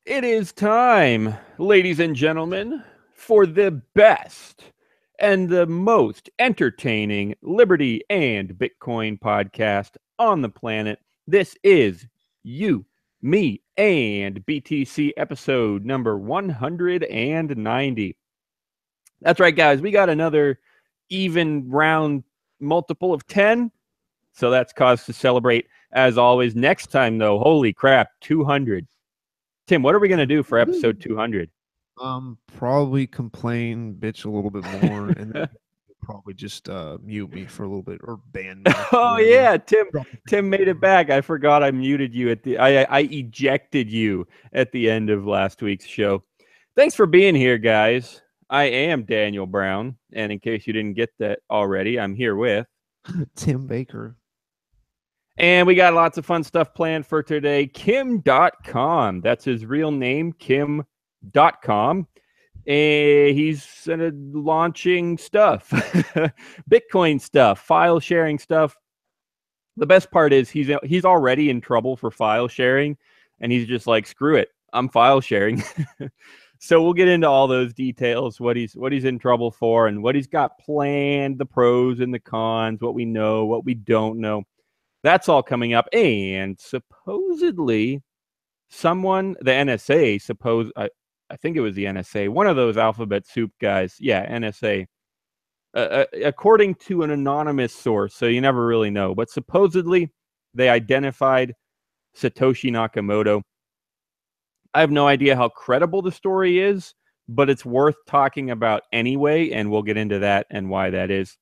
It is time, ladies and gentlemen, for the best and the most entertaining Liberty and Bitcoin podcast on the planet. This is You, Me, and BTC episode number 190. That's right, guys. We got another even round multiple of 10. So that's cause to celebrate. As always, next time, though, holy crap, 200. Tim, what are we going to do for episode 200? Probably complain, bitch a little bit more, and then probably just mute me for a little bit or ban me. Oh Whatever. yeah, Tim made it back. I forgot I muted you at the I ejected you at the end of last week's show. Thanks for being here, guys. I am Daniel Brown, and in case you didn't get that already, I'm here with Tim Baker. And we got lots of fun stuff planned for today. Kim Dotcom. That's his real name, Kim Dotcom. He's launching stuff, Bitcoin stuff, file sharing stuff. The best part is he's already in trouble for file sharing, and he's just like, screw it, I'm file sharing. So we'll get into all those details, what he's in trouble for, and what he's got planned, the pros and the cons, what we know, what we don't know. That's all coming up. And supposedly someone, the NSA, I think it was the NSA, one of those alphabet soup guys. Yeah, NSA. According to an anonymous source, so you never really know, but supposedly they identified Satoshi Nakamoto. I have no idea how credible the story is, but it's worth talking about anyway, and we'll get into that and why that is.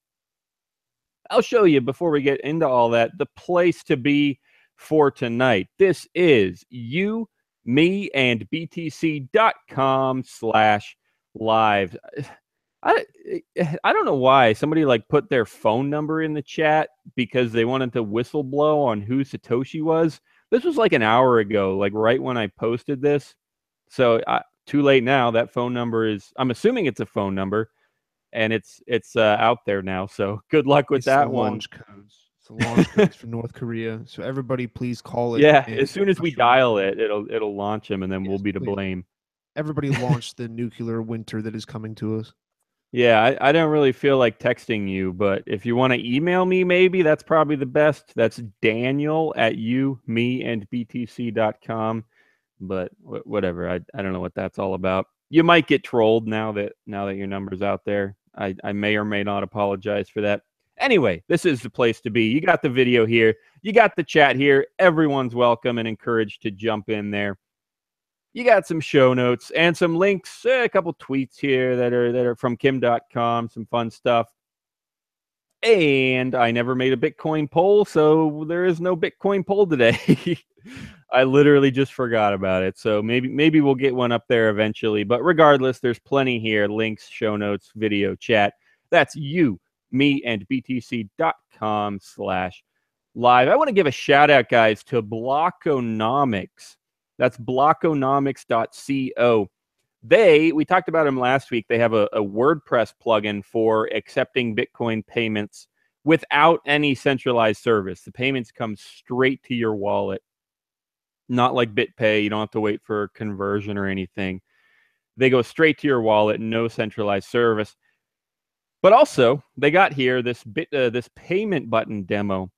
I'll show you before we get into all that the place to be for tonight. This is you, me, and BTC.com/live. I don't know why somebody like put their phone number in the chat because they wanted to whistleblow on who Satoshi was. This was like an hour ago, like right when I posted this. So too late now. That phone number is, I'm assuming it's a phone number, and it's out there now. So good luck with that one. Launch codes. It's the launch codes for North Korea. So everybody, please call it. Yeah, as soon as we dial it, it'll launch them, and then we'll be to blame. Everybody launch the nuclear winter that is coming to us. Yeah, I don't really feel like texting you, but if you want to email me, maybe that's probably the best. That's Daniel@meandbtc.com. But whatever, I don't know what that's all about. You might get trolled now that your number's out there. I may or may not apologize for that. Anyway, this is the place to be. You got the video here. You got the chat here. Everyone's welcome and encouraged to jump in there. You got some show notes and some links, a couple tweets here that are from Kim Dotcom, some fun stuff. And I never made a Bitcoin poll, so there is no Bitcoin poll today. I literally just forgot about it. So maybe we'll get one up there eventually. But regardless, there's plenty here. Links, show notes, video, chat. That's you, me, and BTC.com/live. I want to give a shout out, guys, to Blockonomics. That's blockonomics.co. We talked about them last week. They have a WordPress plugin for accepting Bitcoin payments without any centralized service. The payments come straight to your wallet. Not like BitPay. You don't have to wait for conversion or anything. They go straight to your wallet, no centralized service. But also, they got here this payment button demo.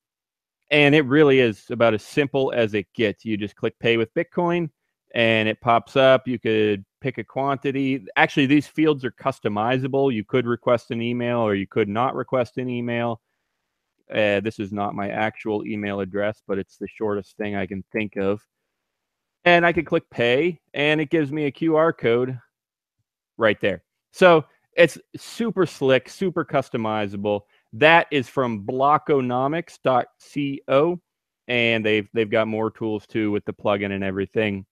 And it really is about as simple as it gets. You just click pay with Bitcoin and it pops up. You could pick a quantity. Actually, these fields are customizable. You could request an email or you could not request an email. This is not my actual email address, but it's the shortest thing I can think of. And I could click pay and it gives me a QR code right there. So it's super slick, super customizable. That is from blockonomics.co, and they've got more tools too with the plugin and everything.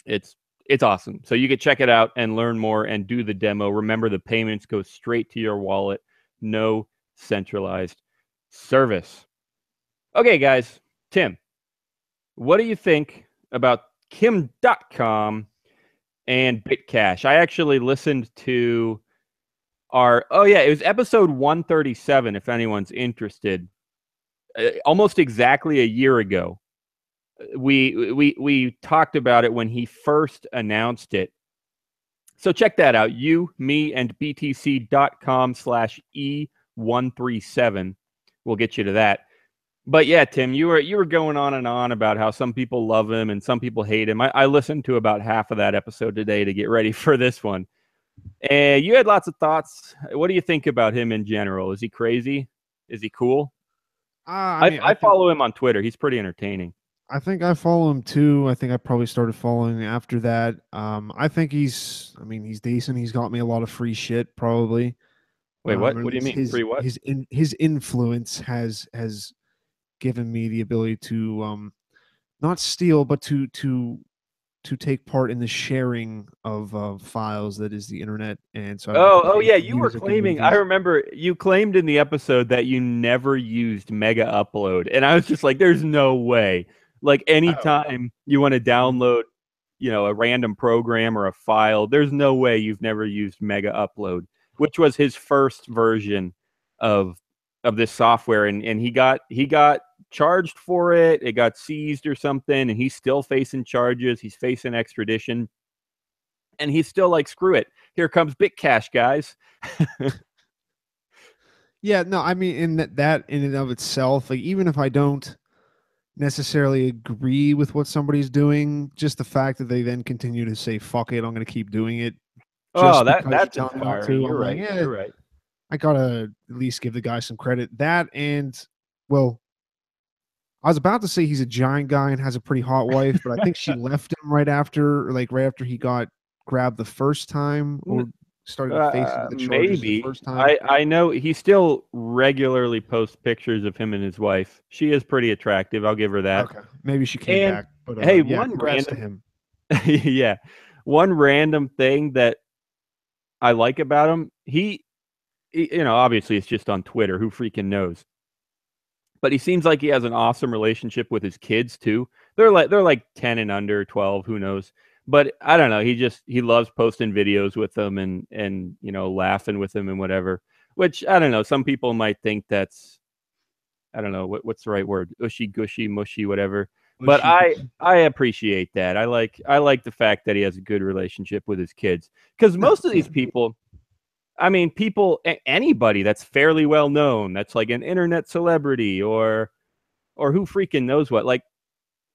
It's awesome. So you can check it out and learn more and do the demo. Remember, the payments go straight to your wallet, no centralized service. Okay, guys, Tim, what do you think about Kim Dotcom and Bitcash? I actually listened to it was episode 137, if anyone's interested. Almost exactly a year ago, we talked about it when he first announced it. So check that out. You, me, and btc.com/E137 will get you to that. But yeah, Tim, you were going on and on about how some people love him and some people hate him. I listened to about half of that episode today to get ready for this one. And you had lots of thoughts. What do you think about him in general? Is he crazy? Is he cool? I I, mean, I follow him on Twitter. He's pretty entertaining. I think I follow him too. I think I probably started following after that. I think I mean, he's decent. He's got me a lot of free shit, probably. Wait, what? Or What at do you least mean? Free what? his influence has given me the ability to not steal, but to take part in the sharing of files that is the internet. And so I don't have to Oh, pay yeah. for You were music and claiming. I movies. remember you claimed in the episode that you never used Mega Upload, and I was just like, "There's no way." Like Oh, anytime you want to mm. download, a random program or a file, there's no way you've never used Mega Upload, which was his first version of this software, and he got charged for it. It got seized or something, and he's still facing charges. He's facing extradition, and he's still like, "Screw it. Here comes BitCash, guys." Yeah, no, I mean, in that in and of itself, like even if I don't necessarily agree with what somebody's doing, just the fact that they then continue to say "fuck it," I'm going to keep doing it Oh, just because you that's tell me not inspiring. to. You're I'm like, right. yeah, You're right. I gotta at least give the guy some credit. That and well, I was about to say he's a giant guy and has a pretty hot wife, but I think she left him right after, like right after he got grabbed the first time or started facing the charges the Maybe. first time. I know he still regularly posts pictures of him and his wife. She is pretty attractive. I'll give her that. Okay, maybe she came And back, but hey, yeah, one congrats to random him. yeah, one random thing that I like about him, obviously it's just on Twitter. Who freaking knows? But he seems like he has an awesome relationship with his kids too. They're like 10 and under, 12, who knows. But I don't know, he loves posting videos with them and laughing with them and whatever. Which I don't know, some people might think that's, I don't know, what's the right word? Ushy gushy mushy whatever. But Bushy. I appreciate that. I like the fact that he has a good relationship with his kids, cuz No, most of these people, I mean, anybody that's fairly well known, that's like an internet celebrity or who freaking knows what. Like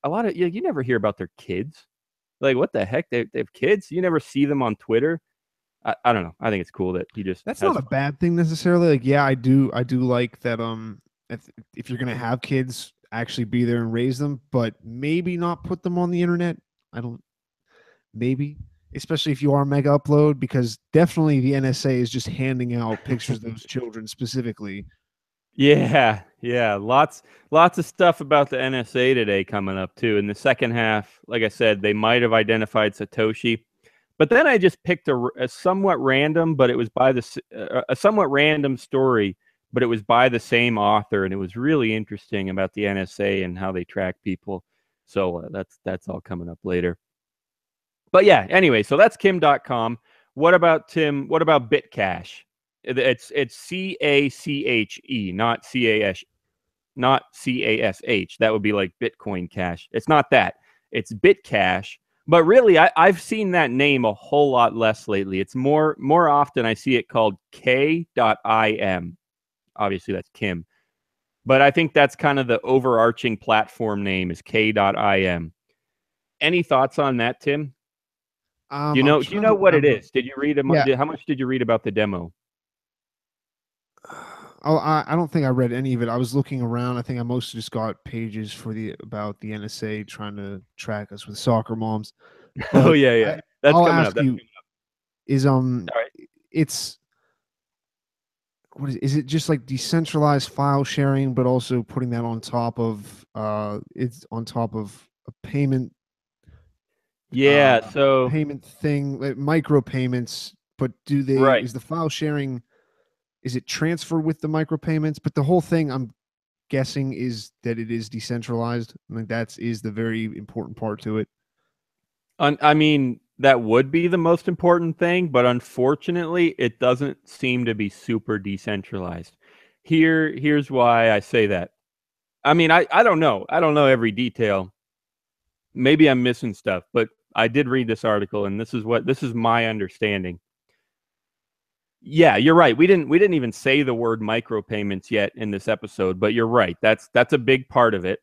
a lot of you never hear about their kids. Like what the heck? They have kids. You never see them on Twitter. I don't know. I think it's cool that he just that's has not a fun. bad thing necessarily. Like, yeah, I do like that. If you're gonna have kids, actually be there and raise them, but maybe not put them on the internet. I don't. Maybe, especially if you are mega upload, because definitely the NSA is just handing out pictures of those children specifically. Yeah, yeah. Lots of stuff about the NSA today coming up too. In the second half, like I said, they might have identified Satoshi. But then I just picked a somewhat random, but it was by a somewhat random story, but it was by the same author, and it was really interesting about the NSA and how they track people. So that's all coming up later. But yeah, anyway, so that's Kim.com. What about Tim? What about BitCash? It's CACHE, not CAS, not CASH. That would be like Bitcoin Cash. It's not that. It's BitCash. But really, I've seen that name a whole lot less lately. It's more often I see it called K.im. Obviously, that's Kim. But I think that's kind of the overarching platform name is K.im. Any thoughts on that, Tim? Do you I'm know? Do you trying to know what it remember. is? Did you read? Yeah. How much did you read about the demo? Oh, I don't think I read any of it. I was looking around. I think I mostly just got pages for the about the NSA trying to track us with soccer moms. Oh But yeah, yeah. That's I'll coming up. ask That's you: is all right. it's what is it? Just like decentralized file sharing, but also putting that on top of it's on top of a Yeah. So payment thing, like micro payments. But do they right. is the file sharing? Is it transfer with the micropayments? But the whole thing, I'm guessing, is that it is decentralized. I think that's is the very important part to it. I mean, that would be the most important thing, but unfortunately, it doesn't seem to be super decentralized. Here's why I say that. I mean, I don't know. I don't know every detail, maybe I'm missing stuff, but I did read this article, and this is my understanding. Yeah, you're right. We didn't even say the word micropayments yet in this episode, but you're right. That's a big part of it.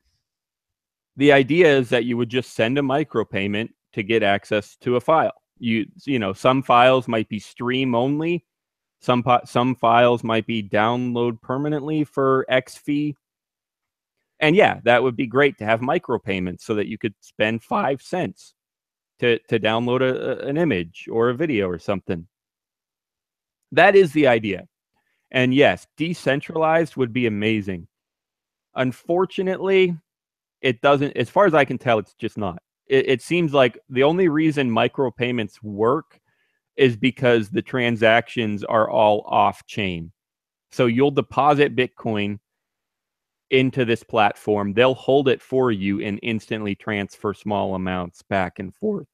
The idea is that you would just send a micropayment to get access to a file. You know, some files might be stream only, some files might be download permanently for X fee. And yeah, that would be great to have micropayments so that you could spend 5 cents to download an image or a video or something. That is the idea. And yes, decentralized would be amazing. Unfortunately, it doesn't, as far as I can tell, it's just not. It seems like the only reason micropayments work is because the transactions are all off chain. So you'll deposit Bitcoin into this platform, they'll hold it for you and instantly transfer small amounts back and forth.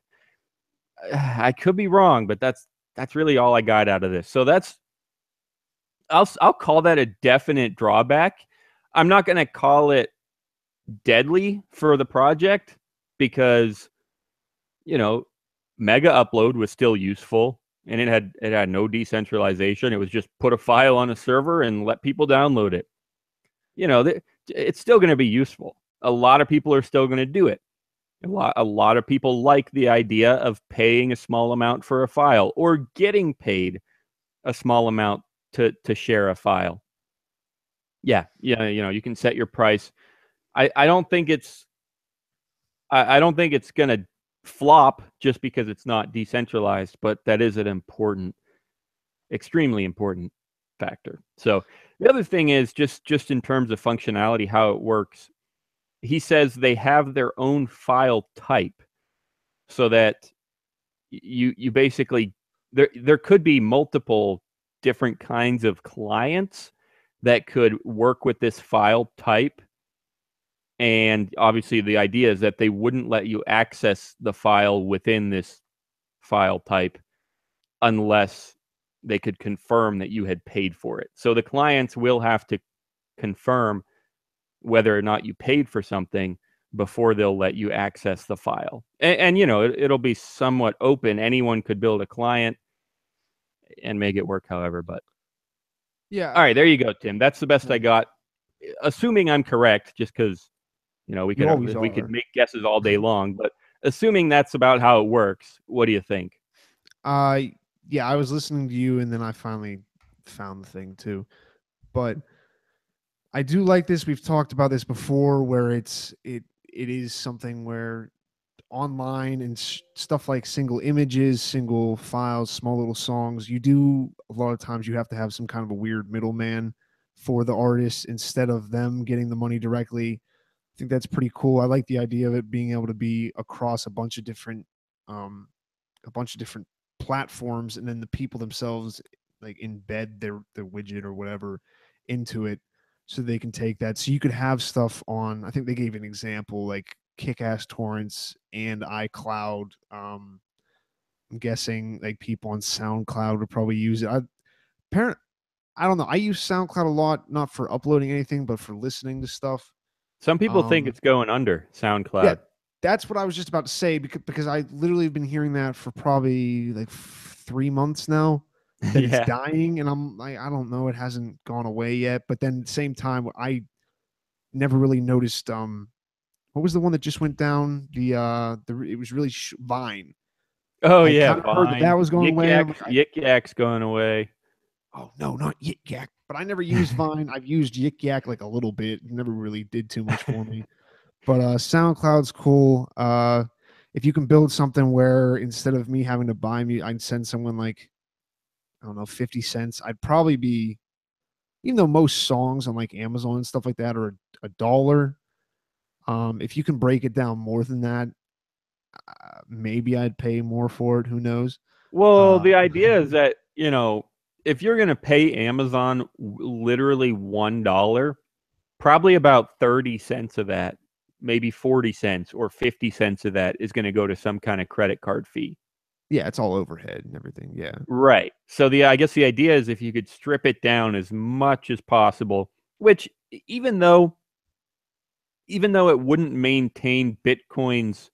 I could be wrong, but that's really all I got out of this. So I'll call that a definite drawback. I'm not going to call it deadly for the project because, you know, Mega Upload was still useful and it had no decentralization. It was just put a file on a server and let people download it. You know, it's still going to be useful. A lot of people are still going to do it. A lot of people like the idea of paying a small amount for a file or getting paid a small amount to share a file. Yeah, you know, you can set your price. I don't think it's I don't think it's going to flop just because it's not decentralized, but that is an important, extremely important factor. So the other thing is just in terms of functionality, how it works. He says they have their own file type so that you basically there could be multiple different kinds of clients that could work with this file type. And obviously the idea is that they wouldn't let you access the file within this file type unless they could confirm that you had paid for it. So the clients will have to confirm whether or not you paid for something before they'll let you access the file. And you know, it'll be somewhat open. Anyone could build a client and make it work however, but Yeah. all right, there you go, Tim. That's the best I got. Assuming I'm correct, just because, you know, we could make guesses all day long, but assuming that's about how it works, what do you think? Yeah, I was listening to you and then I finally found the thing too. But I do like this. We've talked about this before where it is something where online and stuff like single images, single files, small little songs, you do a lot of times you have to have some kind of a weird middleman for the artist instead of them getting the money directly. I think that's pretty cool. I like the idea of it being able to be across um a bunch of different platforms, and then the people themselves like embed their widget or whatever into it so they can take that. So you could have stuff on, I think they gave an example like Kick-Ass Torrents and iCloud. I'm guessing like people on SoundCloud would probably use it. I don't know. I use SoundCloud a lot, not for uploading anything, but for listening to stuff. Some people think it's going under SoundCloud. Yeah, that's what I was just about to say because I literally have been hearing that for probably like 3 months now that it's dying, and I'm like, I don't know, it hasn't gone away yet. But then at the same time, I never really noticed. What was the one that just went down? It was really Vine. Oh I yeah, kind of heard that was going away. Yik Yak's going away. Oh no, not Yik Yak. But I never used Vine. I've used Yik Yak like a little bit. It never really did too much for me. But SoundCloud's cool. If you can build something where instead of me having to buy me, I'd send someone like, I don't know, 50 cents. I'd probably be, even though most songs on like Amazon and stuff like that are $1. If you can break it down more than that, maybe I'd pay more for it. Who knows? Well, the idea is that, you know, if you're going to pay Amazon literally $1, probably about 30 cents of that, maybe 40 cents or 50 cents of that is going to go to some kind of credit card fee. Yeah, it's all overhead and everything. Yeah. Right. So I guess the idea is if you could strip it down as much as possible, which even though it wouldn't maintain Bitcoin's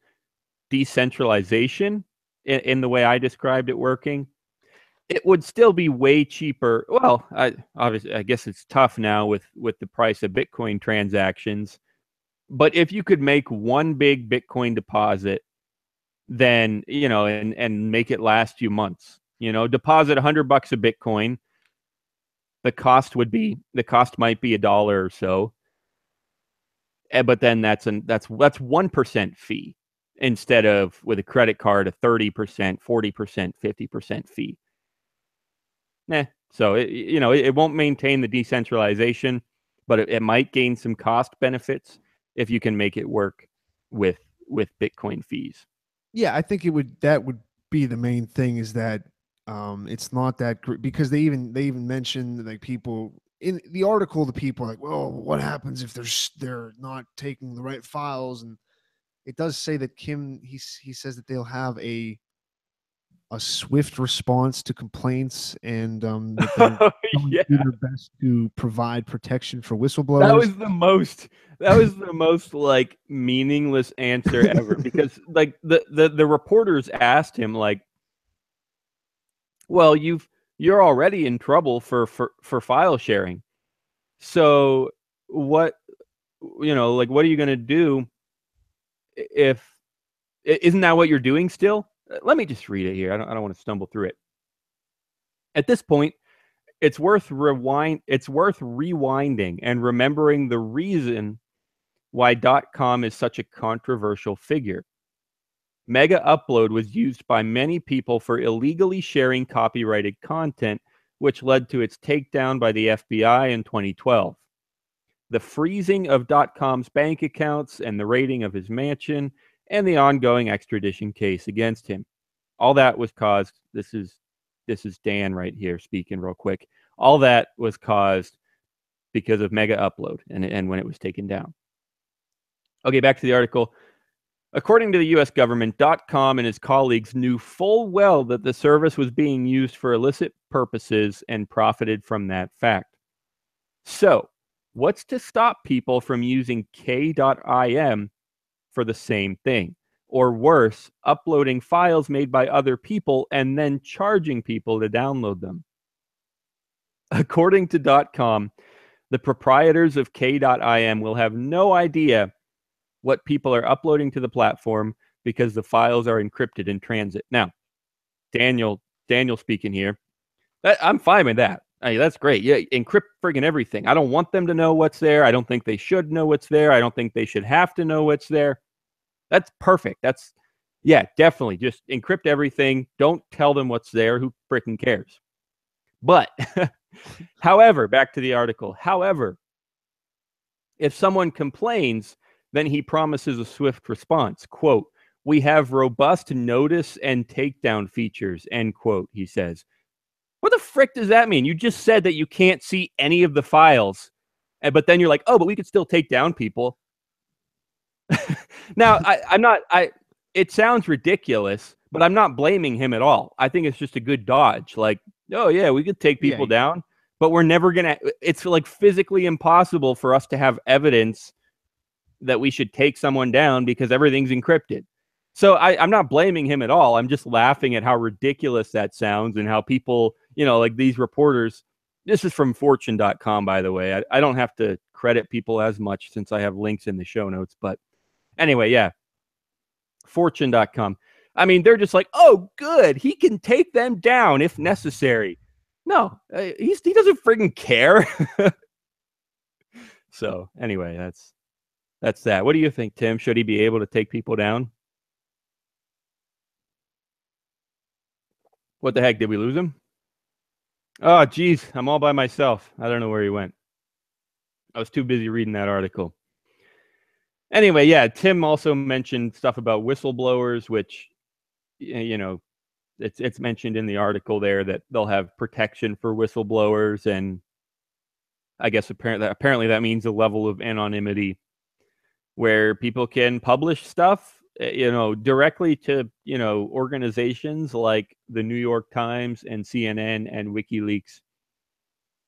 decentralization in the way I described it working, it would still be way cheaper. Well, obviously, I guess it's tough now with the price of Bitcoin transactions. But if you could make one big Bitcoin deposit, then, and make it last you months, deposit $100 of Bitcoin, the cost might be $1 or so. But then that's 1% fee instead of with a credit card a 30%, 40%, 50% fee. So it won't maintain the decentralization, but it might gain some cost benefits if you can make it work with Bitcoin fees. Yeah, I think that would be the main thing, is that it's not that great, because they even mentioned, like, people in the article, the people are like, well, what happens if they're not taking the right files? And it does say that he says that they'll have a swift response to complaints, and that they're going to do their best to provide protection for whistleblowers. That was the most like meaningless answer ever, because like the reporters asked him, like, well, you're already in trouble for file sharing, so what, like, what are you going to do if isn't that what you're doing still? Let me just read it here. I don't want to stumble through it. At this point, it's worth rewinding and remembering the reason why .com is such a controversial figure. Mega Upload was used by many people for illegally sharing copyrighted content, which led to its takedown by the FBI in 2012. The freezing of .com's bank accounts and the raiding of his mansion and the ongoing extradition case against him. All that was caused, this is Dan right here speaking real quick. All that was caused because of Mega Upload and when it was taken down. Okay, back to the article. According to the U.S. government, .com and his colleagues knew full well that the service was being used for illicit purposes and profited from that fact. So, what's to stop people from using K.im for the same thing? Or worse, uploading files made by other people and then charging people to download them. According to .com, the proprietors of K.im will have no idea what people are uploading to the platform because the files are encrypted in transit. Now, Daniel speaking here. I'm fine with that. Hey, that's great. Yeah, encrypt friggin' everything. I don't want them to know what's there. I don't think they should know what's there. I don't think they should have to know what's there. That's perfect. Yeah, definitely. Just encrypt everything. Don't tell them what's there. Who freaking cares? But, however, back to the article. However, if someone complains, then he promises a swift response. Quote, "We have robust notice and takedown features," end quote, he says. What the frick does that mean? You just said that you can't see any of the files, but then you're like, oh, but we could still take down people. Now, it sounds ridiculous, but I'm not blaming him at all. I think it's just a good dodge. Like, oh yeah, we could take people down, but we're never going to, it's like physically impossible for us to have evidence that we should take someone down because everything's encrypted. So I'm not blaming him at all. I'm just laughing at how ridiculous that sounds and how people, like these reporters, this is from fortune.com, by the way. I don't have to credit people as much since I have links in the show notes. But anyway, yeah, fortune.com. I mean, they're just like, oh, good. He can take them down if necessary. No, he doesn't friggin' care. So anyway, that's that. What do you think, Tim? Should he be able to take people down? What the heck? Did we lose him? Oh, geez. I'm all by myself. I don't know where he went. I was too busy reading that article. Anyway, yeah, Tim also mentioned stuff about whistleblowers, which, it's mentioned in the article there that they'll have protection for whistleblowers. And I guess apparently that means a level of anonymity where people can publish stuff, directly to, organizations like the New York Times and CNN and WikiLeaks.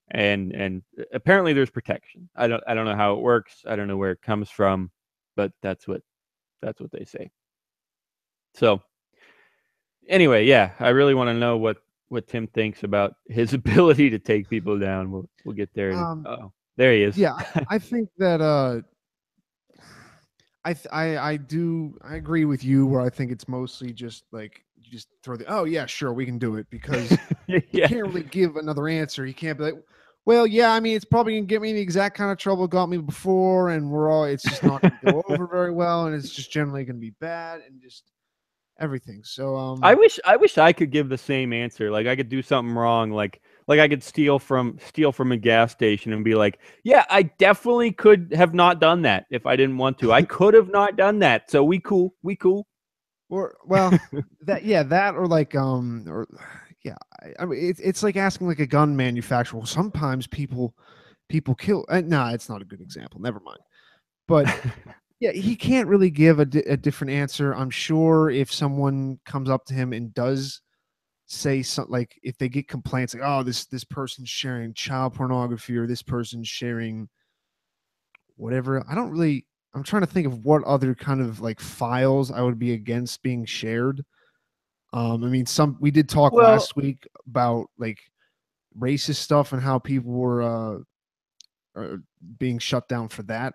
And apparently there's protection. I don't know how it works. I don't know where it comes from, but that's what they say. So anyway, yeah, I really want to know what Tim thinks about his ability to take people down. We'll get there. There he is. Yeah, I think that I agree with you where I think it's mostly just like you just throw oh yeah, sure, we can do it, because he Yeah. can't really give another answer. He can't be like, well, yeah, I mean, it's probably gonna get me in the exact kind of trouble it got me before, and it's just not gonna go over very well, and it's just generally gonna be bad, and just everything. So I wish I could give the same answer. Like I could do something wrong, like I could steal from a gas station and be like, yeah, I definitely could have not done that if I didn't want to. I could have not done that. So we cool. or well, that or like or yeah, I mean it's like asking like a gun manufacturer. Well, sometimes people kill. Nah, it's not a good example. Never mind. But yeah, he can't really give a different answer. I'm sure if someone comes up to him and does say something, like if they get complaints like, oh, this person's sharing child pornography, or this person's sharing whatever. I'm trying to think of what other kind of like files I would be against being shared. I mean, we did talk Well, last week about like racist stuff and how people were being shut down for that.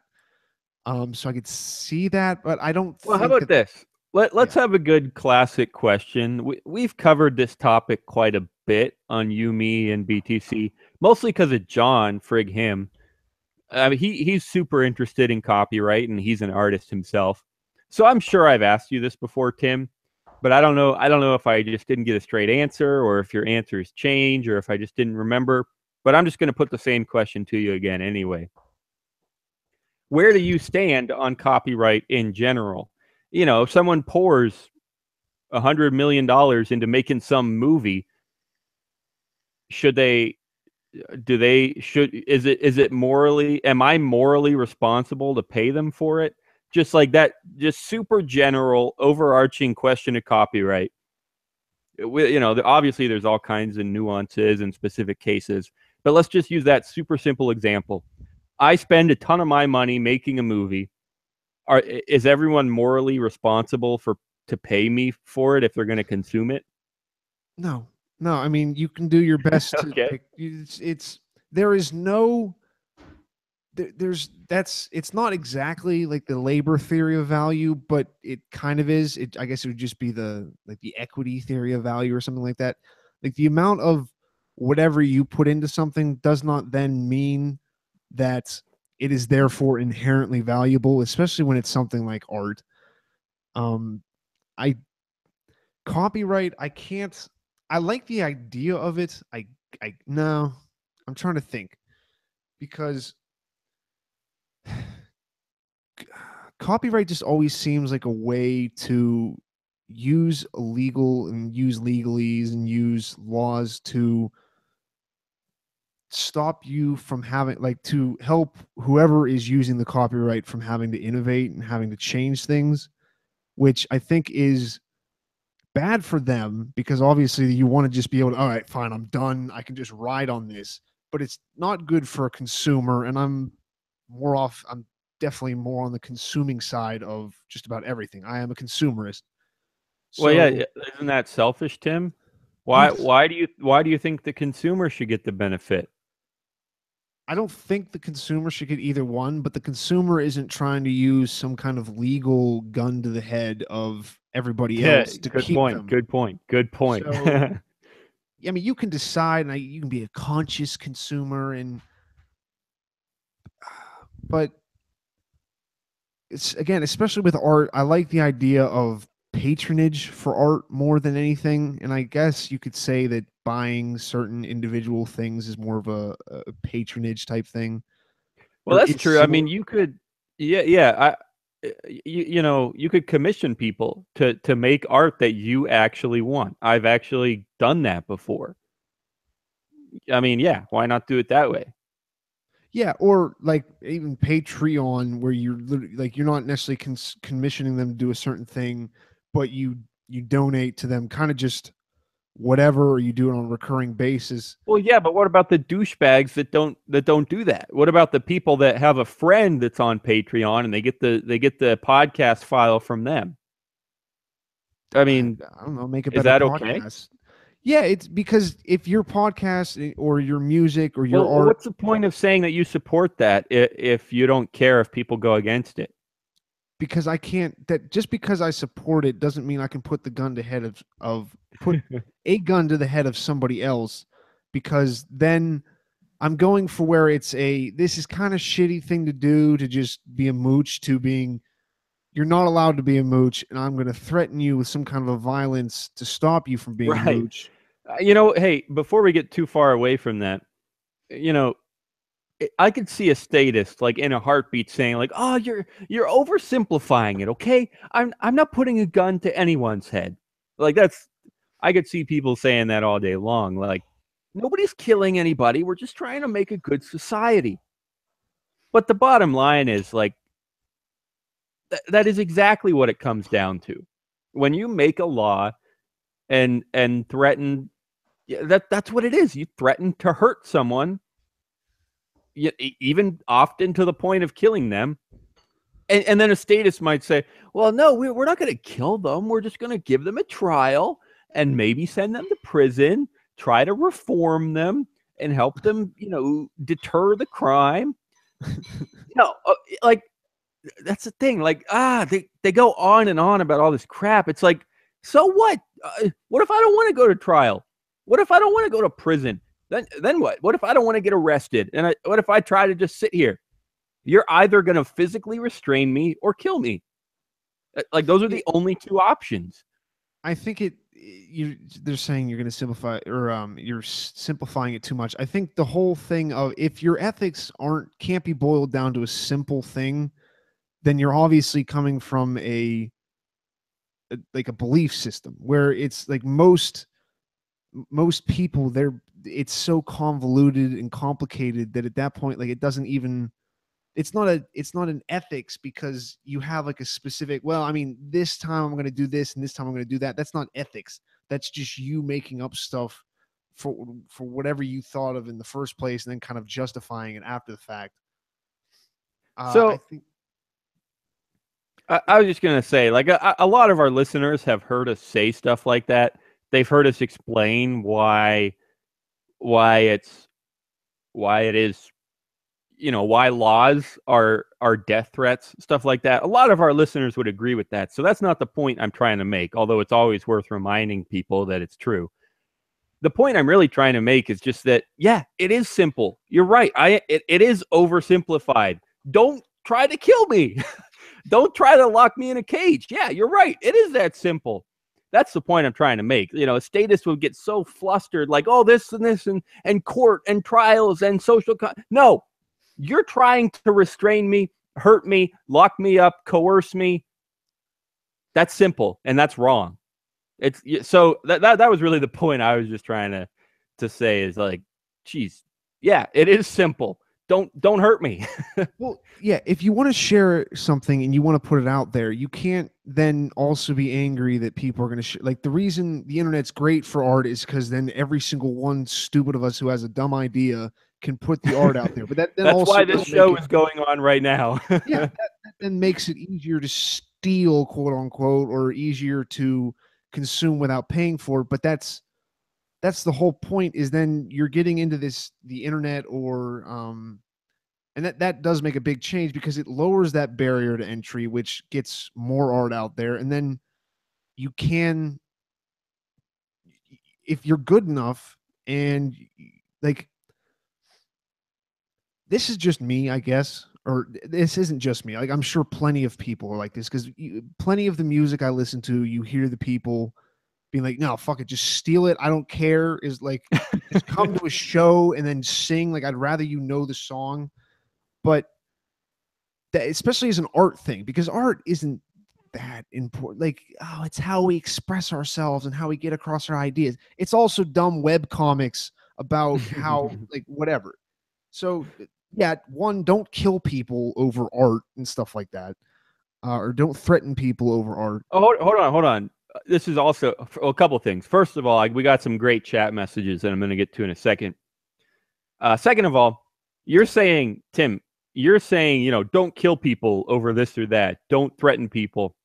So I could see that, but I don't well, how think about that. this? Let's Yeah. have a good classic question. We've covered this topic quite a bit on You, Me, and BTC, mostly because of John, frig him. I mean, he's super interested in copyright, and he's an artist himself. So I'm sure I've asked you this before, Tim, but I don't know. I don't know if I just didn't get a straight answer, or if your answers change, or if I just didn't remember. But I'm just going to put the same question to you again anyway. Where do you stand on copyright in general? You know, if someone pours $100 million into making some movie, should they? Is it morally? Am I morally responsible to pay them for it? Just like that, just super general, overarching question of copyright. You know, obviously there's all kinds of nuances and specific cases, but let's just use that super simple example. I spend a ton of my money making a movie. Is everyone morally responsible to pay me for it if they're going to consume it? No, no. I mean, you can do your best to Okay. pick. There is no. It's not exactly like the labor theory of value, but it kind of is. I guess it would just be the equity theory of value or something like that. Like the amount of whatever you put into something does not then mean that it is therefore inherently valuable, especially when it's something like art. I Copyright, I can't. I like the idea of it. I no, I'm trying to think, because copyright just always seems like a way to use illegal and use legalese and use laws to stop you from having, like, to help whoever is using the copyright from having to innovate and having to change things, which I think is bad for them, because obviously you want to just be able to, all right, fine, I'm done, I can just ride on this. But it's not good for a consumer, and I'm definitely more on the consuming side of just about everything. I am a consumerist. Well, yeah, So isn't that selfish, Tim? yes, Why do you think the consumer should get the benefit? I don't think the consumer should get either one, but the consumer isn't trying to use some kind of legal gun to the head of everybody Yeah, else to good keep point. them. Good point. Good point. So I mean, you can decide, and you can be a conscious consumer, and but it's, again, especially with art, I like the idea of patronage for art more than anything. And I guess you could say that buying certain individual things is more of a patronage type thing, Well, or that's is true. I similar. mean, you could, yeah. You know, you could commission people to make art that you actually want. I've actually done that before. I mean, yeah, why not do it that way? Yeah, or like even Patreon, where like you're not necessarily commissioning them to do a certain thing, but you donate to them, kind of just whatever, or you do it on a recurring basis. Well, yeah, but what about the douchebags that don't do that? What about the people that have a friend that's on Patreon and they get the podcast file from them? I mean, I don't know, make a is better that okay? podcast. Yeah, it's because if your podcast or your music or your Well, art, what's the point of saying that you support that if you don't care if people go against it? because I can't, that just because I support it doesn't mean I can put the gun to head of put a gun to the head of somebody else, because then I'm going for where it's this is kind of shitty thing to do, to just be a mooch, to being, you're not allowed to be a mooch, and I'm going to threaten you with some kind of a violence to stop you from being a Right. mooch. Hey, before we get too far away from that, you know, I could see a statist like in a heartbeat saying like, "Oh, you're oversimplifying it, okay? I'm not putting a gun to anyone's head." Like that's I could see people saying that all day long. Like nobody's killing anybody. We're just trying to make a good society. But the bottom line is like that is exactly what it comes down to. When you make a law and threaten, yeah, that's what it is. You threaten to hurt someone, even often to the point of killing them. And then a statist might say, well, no, we're not going to kill them. We're just going to give them a trial and maybe send them to prison, try to reform them and help them, deter the crime. No, like that's the thing. Like, they go on and on about all this crap. It's like, so what? What if I don't want to go to trial? What if I don't want to go to prison? Then what? What if I don't want to get arrested? And what if I try to just sit here? You're either going to physically restrain me or kill me. Like those are the only two options. I think they're saying you're going to simplify, or you're simplifying it too much. I think the whole thing of, if your ethics can't be boiled down to a simple thing, then you're obviously coming from like a belief system where it's like most people, it's so convoluted and complicated that at that point, like, it doesn't even, it's not an ethics, because you have like a specific, well, I mean, this time I'm going to do this and this time I'm going to do that. That's not ethics. That's just you making up stuff for whatever you thought of in the first place, and then kind of justifying it after the fact. So I think I was just going to say, like, a lot of our listeners have heard us say stuff like that. They've heard us explain why it is, why laws are death threats, stuff like that. A lot of our listeners would agree with that. So that's not the point I'm trying to make, although it's always worth reminding people that it's true. The point I'm really trying to make is just that, yeah, it is simple. You're right. It is oversimplified. Don't try to kill me. Don't try to lock me in a cage. Yeah, you're right. It is that simple. That's the point I'm trying to make. A statist would get so flustered, like, oh, this and this and court and trials and social. No, you're trying to restrain me, hurt me, lock me up, coerce me. That's simple, and that's wrong. It's so that was really the point I was just trying to say is like, geez, yeah, it is simple. Don't hurt me. Well, yeah, if you want to share something and you want to put it out there, you can't then also be angry that people are going to like, the reason the internet's great for art is because then every single one stupid of us who has a dumb idea can put the art out there. But that then That's also why this show is going on right now. yeah, that then makes it easier to steal, quote unquote, or easier to consume without paying for it. But that's the whole point, is then you're getting into the internet, or and that does make a big change, because it lowers that barrier to entry, which gets more art out there. And then you can, if you're good enough, and like, this is just me, I guess, or this isn't just me. Like, I'm sure plenty of people are like this, because plenty of the music I listen to, you hear the people being like, no, fuck it, just steal it. I don't care. Is like, just come to a show and then sing. Like, I'd rather the song. But that, especially as an art thing, because art isn't that important. Like, oh, it's how we express ourselves and how we get across our ideas. It's also dumb web comics about how, like, whatever. So yeah, one, don't kill people over art and stuff like that, or don't threaten people over art. Oh, hold on. This is also a couple of things. First of all, we got some great chat messages that I'm going to get to in a second. Second of all, Tim, you're saying, don't kill people over this or that. Don't threaten people.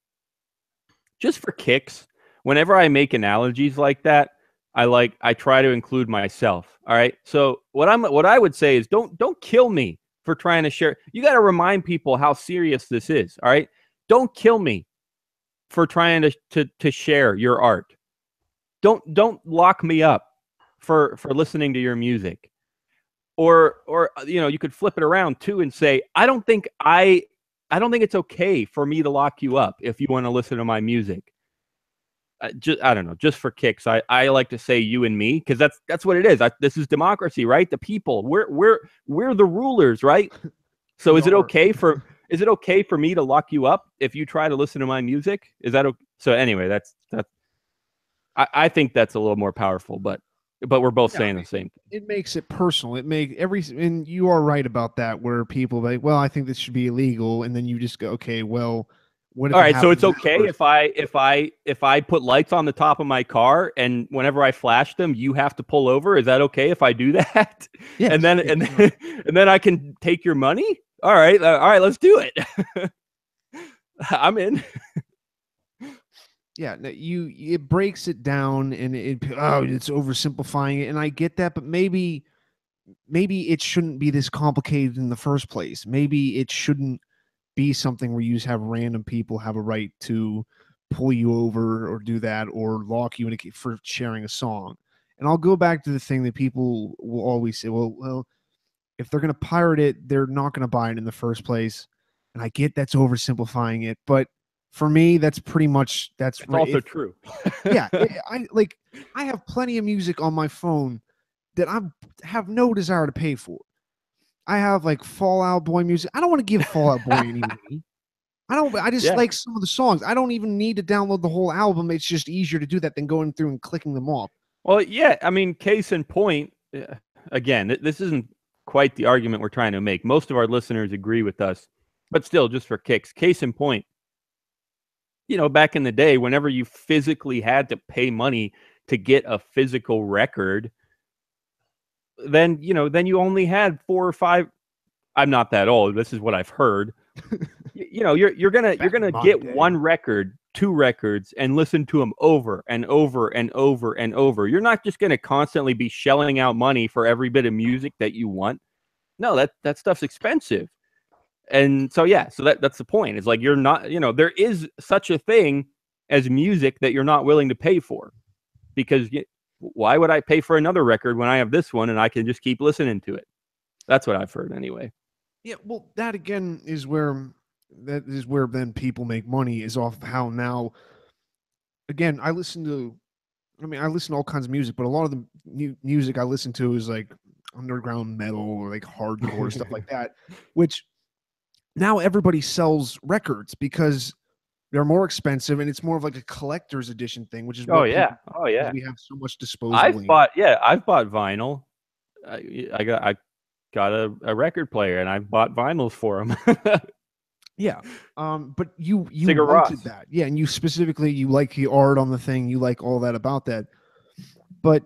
Just for kicks, whenever I make analogies like that, I try to include myself. All right. So what I would say is don't kill me for trying to share. You got to remind people how serious this is. All right. Don't kill me for trying to share your art. Don't lock me up for listening to your music. Or you could flip it around too and say, I don't think it's okay for me to lock you up if you want to listen to my music. I don't know, just for kicks. I like to say you and me, because that's what it is. This is democracy, right? The people. We're the rulers, right? So is it okay for me to lock you up if you try to listen to my music? Is that okay? So anyway, that's I think that's a little more powerful, but we're both saying the same thing. It makes it personal. And you are right about that, where people are like, well, I think this should be illegal, and then you just go, okay, well, what if all right, so it's okay if I put lights on the top of my car, and whenever I flash them, you have to pull over? Is that okay if I do that? Yes. and then I can take your money? All right, let's do it. I'm in. Yeah, it breaks it down, and it's oversimplifying it, and I get that, but maybe it shouldn't be this complicated in the first place. Maybe it shouldn't be something where you just have random people have a right to pull you over or do that, or lock you in for sharing a song. And I'll go back to the thing that people will always say, well, if they're going to pirate it, they're not going to buy it in the first place. And I get that's oversimplifying it, but for me, that's pretty much it's also true. Yeah, I have plenty of music on my phone that I have no desire to pay for. I have like Fall Out Boy music. I don't want to give Fall Out Boy any money. I just like some of the songs. I don't even need to download the whole album. It's just easier to do that than going through and clicking them off. Well, yeah, I mean, case in point, again, this isn't quite the argument we're trying to make. Most of our listeners agree with us, but still, just for kicks, case in point, back in the day, whenever you physically had to pay money to get a physical record, then you only had 4 or 5. I'm not that old. This is what I've heard. You're gonna get one record, 2 records, and listen to them over and over and over and over. You're not just gonna constantly be shelling out money for every bit of music that you want. No, that stuff's expensive. And so that's the point. It's like you're not, there is such a thing as music that you're not willing to pay for, because why would I pay for another record when I have this one and I can just keep listening to it? That's what I've heard anyway. Yeah, well, that again is where then people make money, is off of how now. Again, I listen to all kinds of music, but a lot of the music I listen to is like underground metal or like hardcore stuff like that, which now everybody sells records because they're more expensive, and it's more of like a collector's edition thing, which is we have so much disposable. I've bought vinyl. I got a record player, and I've bought vinyls for them. Yeah. But you wanted that. Yeah, and you specifically, you like the art on the thing, you like all that about that. But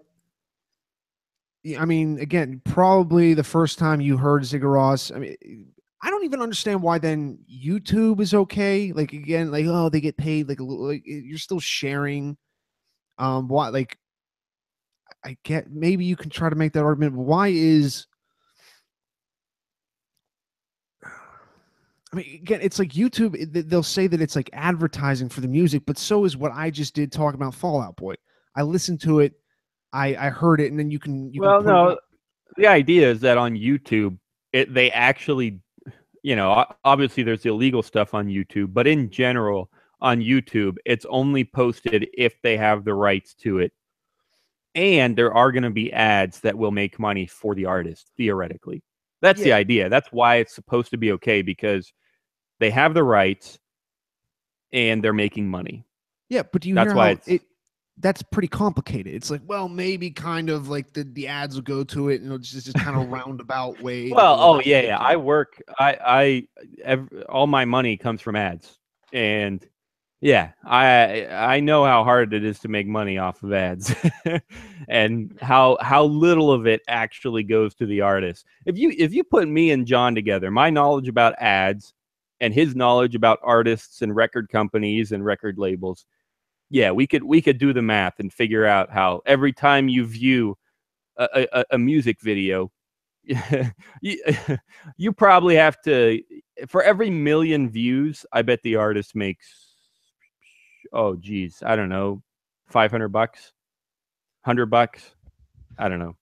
I mean, again, probably the first time you heard Sigur Rós, I mean, I don't even understand why then YouTube is okay. Like, again, like, oh, they get paid like a little, like, you're still sharing. Why, like, I get, maybe you can try to make that argument, but why is, I mean, again, it's like YouTube, they'll say that it's like advertising for the music, but so is what I just did talking about Fall Out Boy. I listened to it, I heard it, and then you can no, the idea is that on YouTube, they actually, obviously there's illegal stuff on YouTube, but in general, on YouTube, it's only posted if they have the rights to it. And there are going to be ads that will make money for the artist, theoretically. That's the idea. That's why it's supposed to be okay, because they have the rights and they're making money. Yeah, but do you hear how that's pretty complicated? It's like, well, maybe kind of like the ads will go to it, and it's just kind of roundabout way. Well, all my money comes from ads, and yeah, I know how hard it is to make money off of ads, and how little of it actually goes to the artist. If you put me and John together, my knowledge about ads and his knowledge about artists and record companies and record labels, Yeah, we could do the math and figure out how every time you view a music video, you, you probably have to, for every million views, I bet the artist makes, oh geez, I don't know, $500, $100. I don't know.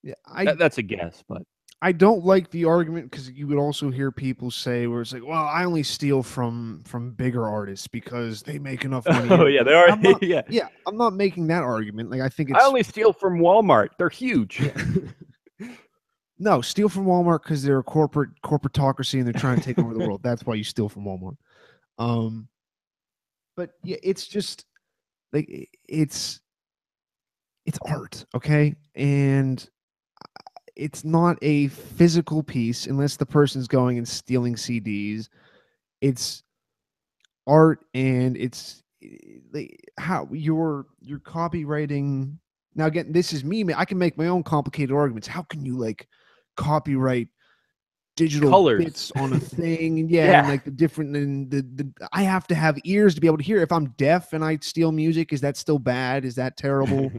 Yeah, That's a guess, but I don't like the argument because you would also hear people say where it's like, well, I only steal from bigger artists because they make enough money. oh yeah, they are. I'm not, Yeah, yeah, I'm not making that argument. Like I think I it's only steal from Walmart. They're huge. yeah. No, steal from Walmart because they're a corporatocracy and they're trying to take over the world. That's why you steal from Walmart. But yeah, it's just like it's art, okay, and it's not a physical piece unless the person's going and stealing CDs. It's art, and it's like how you're copywriting. Now again, this is me. I can make my own complicated arguments. How can you like copyright digital Colors. bits on a thing? Yeah, Yeah. and like the different and the I have to have ears to be able to hear. If I'm deaf and I steal music, is that still bad? Is that terrible?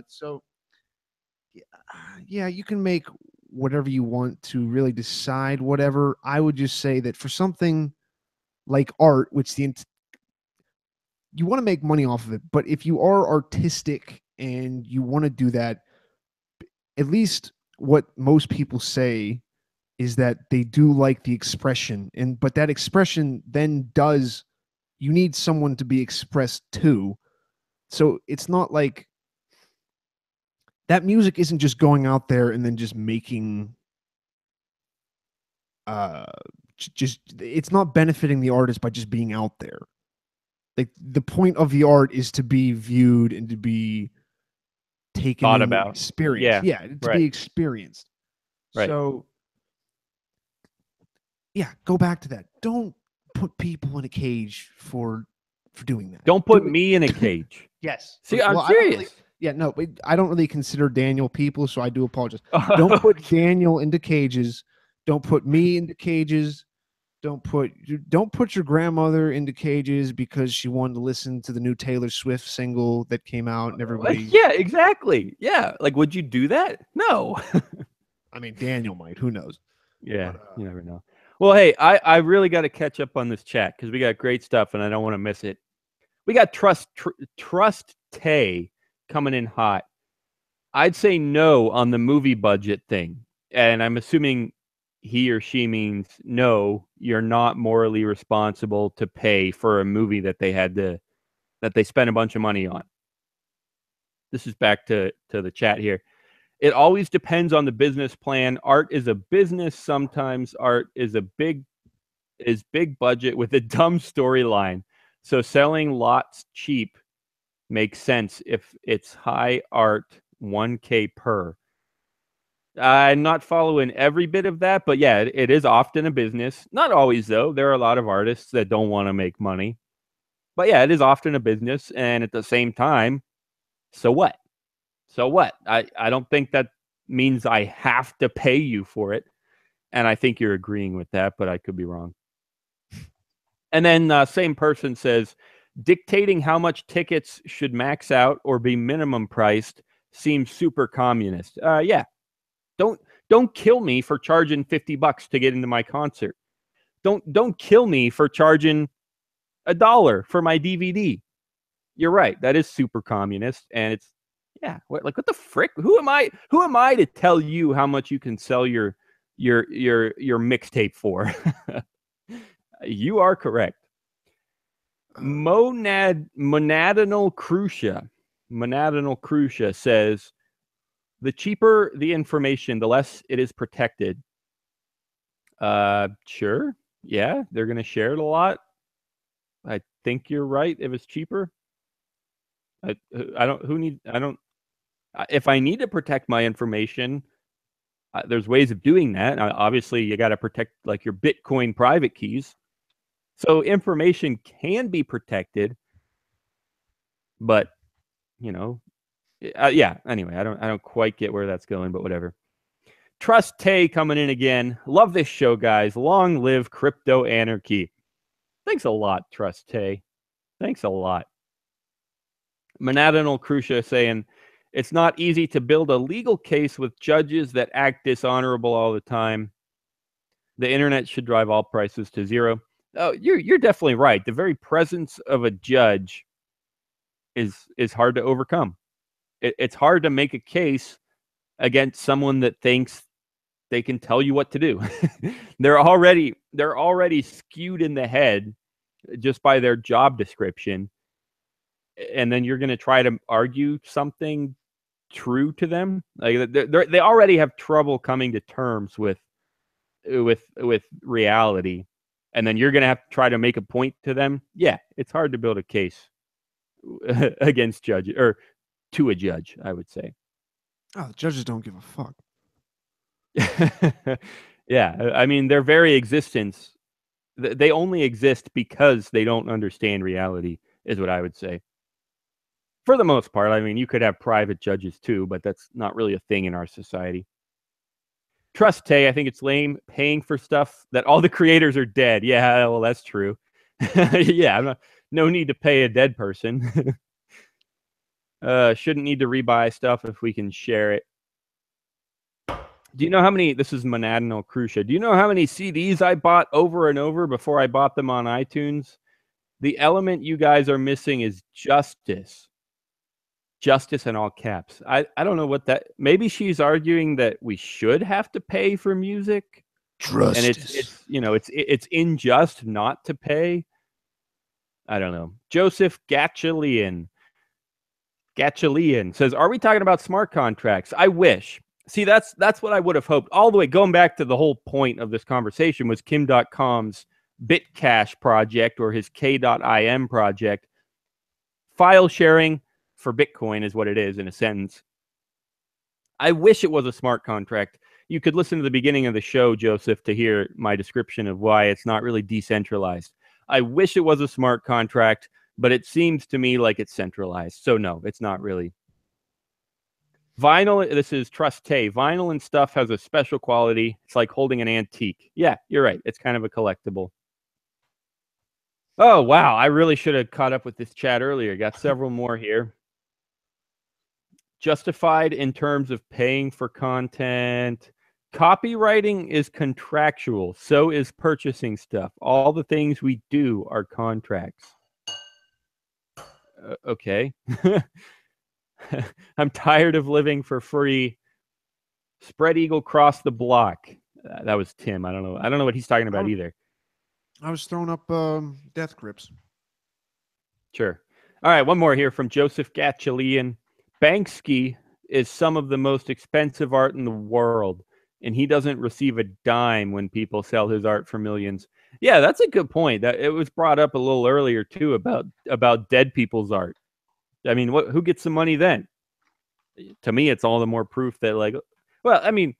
So yeah, you can make whatever you want to really decide whatever. I would just say that for something like art, which you want to make money off of it, but if you are artistic and you want to do that, at least what most people say is that they do like the expression, and but that expression then does, you need someone to be expressed to. So it's not like that music isn't just going out there and then just making just it's not benefiting the artist by just being out there. Like the point of the art is to be viewed and to be taken Thought in, about. experienced. Yeah, To be experienced. Right. So yeah, go back to that. Don't put people in a cage for doing that. Don't put me in a cage. Yes. See, I'm I don't serious. really, yeah, no, but I don't really consider Daniel people, so I do apologize. Don't put Daniel into cages. Don't put me into cages. Don't put your grandmother into cages because she wanted to listen to the new Taylor Swift single that came out and everybody. Yeah, exactly. Yeah, like would you do that? No. I mean, Daniel might. Who knows? Yeah, you never know. Well, hey, I really got to catch up on this chat because we got great stuff and I don't want to miss it. We got Trust Tay coming in hot. I'd say no on the movie budget thing, and I'm assuming he or she means no, you're not morally responsible to pay for a movie that they spent a bunch of money on. This is back to the chat here. It always depends on the business plan. Art is a business. Sometimes art is big budget with a dumb storyline. So selling lots cheap makes sense if it's high art, 1K per. I'm not following every bit of that, but yeah, it is often a business. Not always, though. There are a lot of artists that don't want to make money. But yeah, it is often a business. And at the same time, so what? So what? I don't think that means I have to pay you for it. And I think you're agreeing with that, but I could be wrong. And then same person says, dictating how much tickets should max out or be minimum priced seems super communist. Yeah. Don't kill me for charging $50 to get into my concert. Don't kill me for charging $1 for my DVD. You're right. That is super communist, and it's what the frick? Who am I to tell you how much you can sell your mixtape for? You are correct. Monadinal Crucia says, the cheaper the information, the less it is protected. Sure. Yeah, they're going to share it a lot. I think you're right. If it's cheaper, if I need to protect my information, there's ways of doing that. Obviously, you got to protect like your Bitcoin private keys. So information can be protected, but yeah. Anyway, I don't quite get where that's going, but whatever. Trust Tay coming in again. Love this show, guys. Long live crypto anarchy. Thanks a lot, Trust Tay. Thanks a lot. Monadinal Crucia saying, it's not easy to build a legal case with judges that act dishonorable all the time. The internet should drive all prices to zero. Oh, you're definitely right. The very presence of a judge is hard to overcome. It's hard to make a case against someone that thinks they can tell you what to do. They're already skewed in the head just by their job description, and then you're going to try to argue something true to them. Like they already have trouble coming to terms with reality, and then you're going to have to try to make a point to them. Yeah, it's hard to build a case against judges, or to a judge, I would say. Oh, the judges don't give a fuck. Yeah, I mean, their very existence, they only exist because they don't understand reality, is what I would say. For the most part. I mean, you could have private judges too, but that's not really a thing in our society. Trust I think it's lame paying for stuff that all the creators are dead. Yeah, well, that's true. Yeah, no need to pay a dead person. Shouldn't need to rebuy stuff if we can share it. Do you know how many, this is Monadinal Crucia, do you know how many CDs I bought over and over before I bought them on iTunes? The element you guys are missing is justice. Justice in all caps. I don't know what that, maybe she's arguing that we should have to pay for music. Justice. And it's you know, it's unjust not to pay. I don't know. Joseph Gatchalian says, are we talking about smart contracts? I wish. See, that's what I would have hoped. All the way going back to the whole point of this conversation was Kim Dotcom's Bitcash project, or his K.im project. File sharing for Bitcoin is what it is in a sentence. I wish it was a smart contract. You could listen to the beginning of the show, Joseph, to hear my description of why it's not really decentralized. I wish it was a smart contract, but it seems to me like it's centralized. So no, it's not really. Vinyl, this is Trust vinyl and stuff has a special quality. It's like holding an antique. Yeah, you're right. It's kind of a collectible. Oh, wow. I really should have caught up with this chat earlier. Got several more here. Justified in terms of paying for content. Copywriting is contractual. So is purchasing stuff. All the things we do are contracts. Okay. I'm tired of living for free. Spread eagle cross the block. That was Tim. I don't know what he's talking about either. I was throwing up death grips. Sure. All right, one more here from Joseph Gatchalian. Banksy is some of the most expensive art in the world, and he doesn't receive a dime when people sell his art for millions. Yeah, that's a good point. That it was brought up a little earlier too about dead people's art. I mean, who gets the money then? To me, it's all the more proof that, like, well, I mean,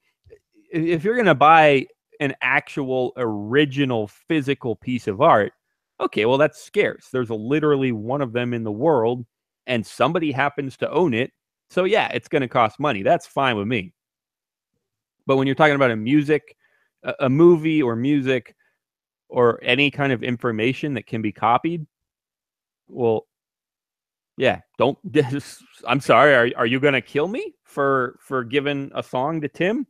if you're going to buy an actual original physical piece of art, okay, well, that's scarce. There's literally one of them in the world, and somebody happens to own it. So yeah, it's going to cost money. That's fine with me. But when you're talking about a movie or music or any kind of information that can be copied, well, yeah, don't. I'm sorry. Are you going to kill me for giving a song to Tim?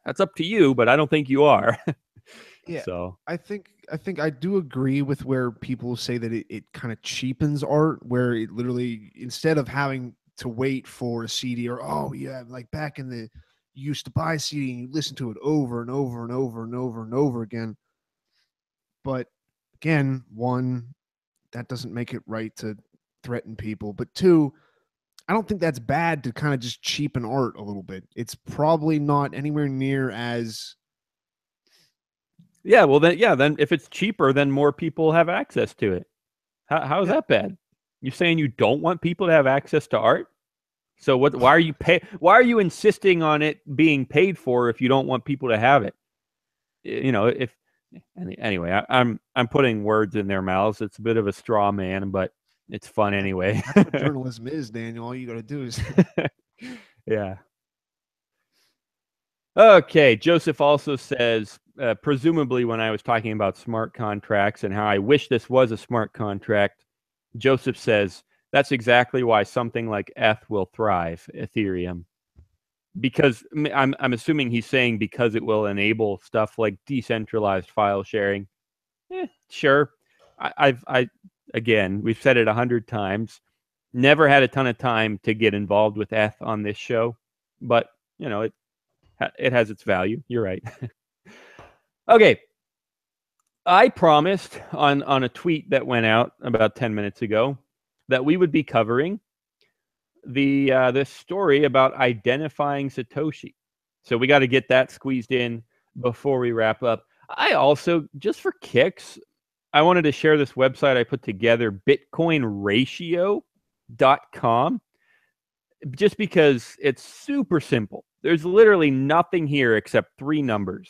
That's up to you, but I don't think you are. Yeah. So I think I do agree with where people say that it kind of cheapens art, where it literally, instead of having to wait for a CD, or like back in the, you used to buy a CD and you listen to it over and over and over and over and over again. But again, one, that doesn't make it right to threaten people, but two, I don't think that's bad to kind of just cheapen art a little bit. It's probably not anywhere near as. Yeah, well then if it's cheaper, then more people have access to it. How is that bad? You're saying you don't want people to have access to art? So why are you insisting on it being paid for if you don't want people to have it? You know, anyway, I'm putting words in their mouths. It's a bit of a straw man, but it's fun anyway. That's what journalism is, Daniel. All you got to do is. Yeah. Okay. Joseph also says, presumably when I was talking about smart contracts and how I wish this was a smart contract, Joseph says, That's exactly why something like ETH will thrive, Ethereum. Because I'm assuming he's saying because it will enable stuff like decentralized file sharing. Sure. Again, we've said it 100 times. Never had a ton of time to get involved with ETH on this show, but you know, it has its value. You're right. Okay. I promised on a tweet that went out about 10 minutes ago that we would be covering this story about identifying Satoshi. So we got to get that squeezed in before we wrap up. I also, just for kicks, I wanted to share this website I put together, bitcoinratio.com, just because it's super simple. There's literally nothing here except 3 numbers.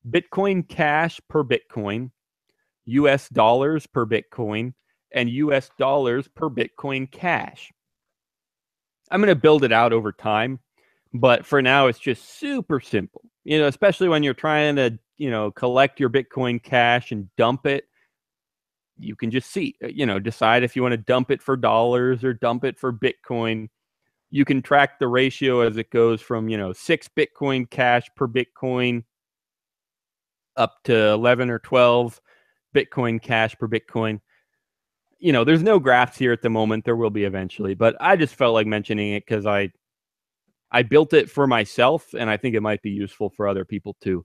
Bitcoin cash per Bitcoin, US dollars per Bitcoin, and US dollars per Bitcoin cash. I'm going to build it out over time, but for now it's just super simple. You know, especially when you're trying to, you know, collect your Bitcoin cash and dump it. You can just see, you know, decide if you want to dump it for dollars or dump it for Bitcoin. You can track the ratio as it goes from, you know, 6 Bitcoin cash per Bitcoin up to 11 or 12 Bitcoin cash per Bitcoin. You know, there's no graphs here at the moment. There will be eventually, but I just felt like mentioning it because I built it for myself, and I think it might be useful for other people too.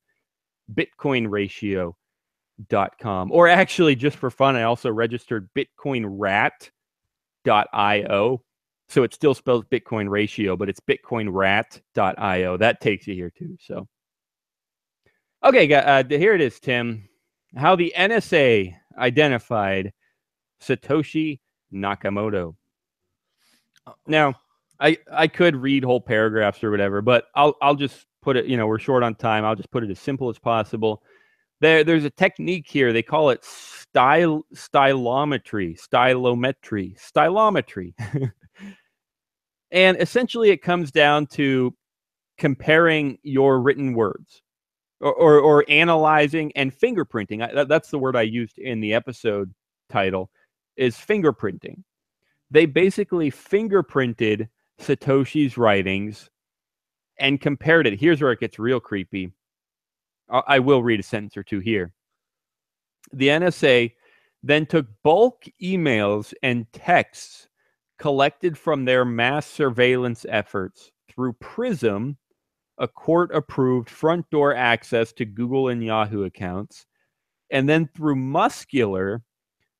BitcoinRatio.com. Or actually, just for fun, I also registered BitcoinRat.io. So it still spells Bitcoin ratio, but it's BitcoinRat.io. That takes you here too. So, okay, here it is, Tim. How the NSA identified Satoshi Nakamoto. Now, I could read whole paragraphs or whatever, but I'll just put it, you know, we're short on time. I'll just put it as simple as possible. There's a technique here. They call it stylometry. And essentially it comes down to comparing your written words or analyzing and fingerprinting. That's the word I used in the episode title, is fingerprinting. They basically fingerprinted Satoshi's writings and compared it. Here's where it gets real creepy. I will read a sentence or two here. The NSA then took bulk emails and texts collected from their mass surveillance efforts through PRISM, a court-approved front door access to Google and Yahoo accounts, and then through MUSCULAR,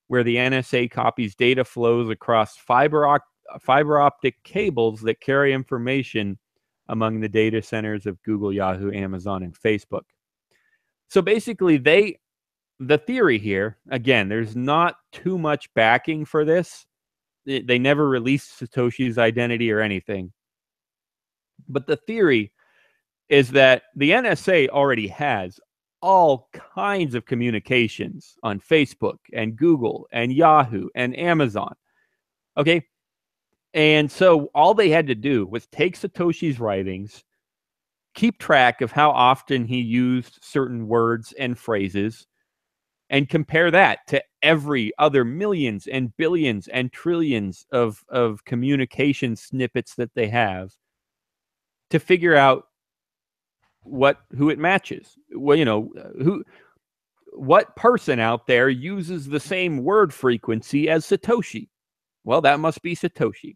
where the NSA copies data flows across fiber optic cables that carry information among the data centers of Google, Yahoo, Amazon, and Facebook. So basically, the theory here, again, there's not too much backing for this. They never released Satoshi's identity or anything. But the theory is that the NSA already has all kinds of communications on Facebook and Google and Yahoo and Amazon. Okay. And so all they had to do was take Satoshi's writings, keep track of how often he used certain words and phrases, and compare that to every other millions and billions and trillions of communication snippets that they have to figure out who it matches. Well, you know, what person out there uses the same word frequency as Satoshi? Well, that must be Satoshi.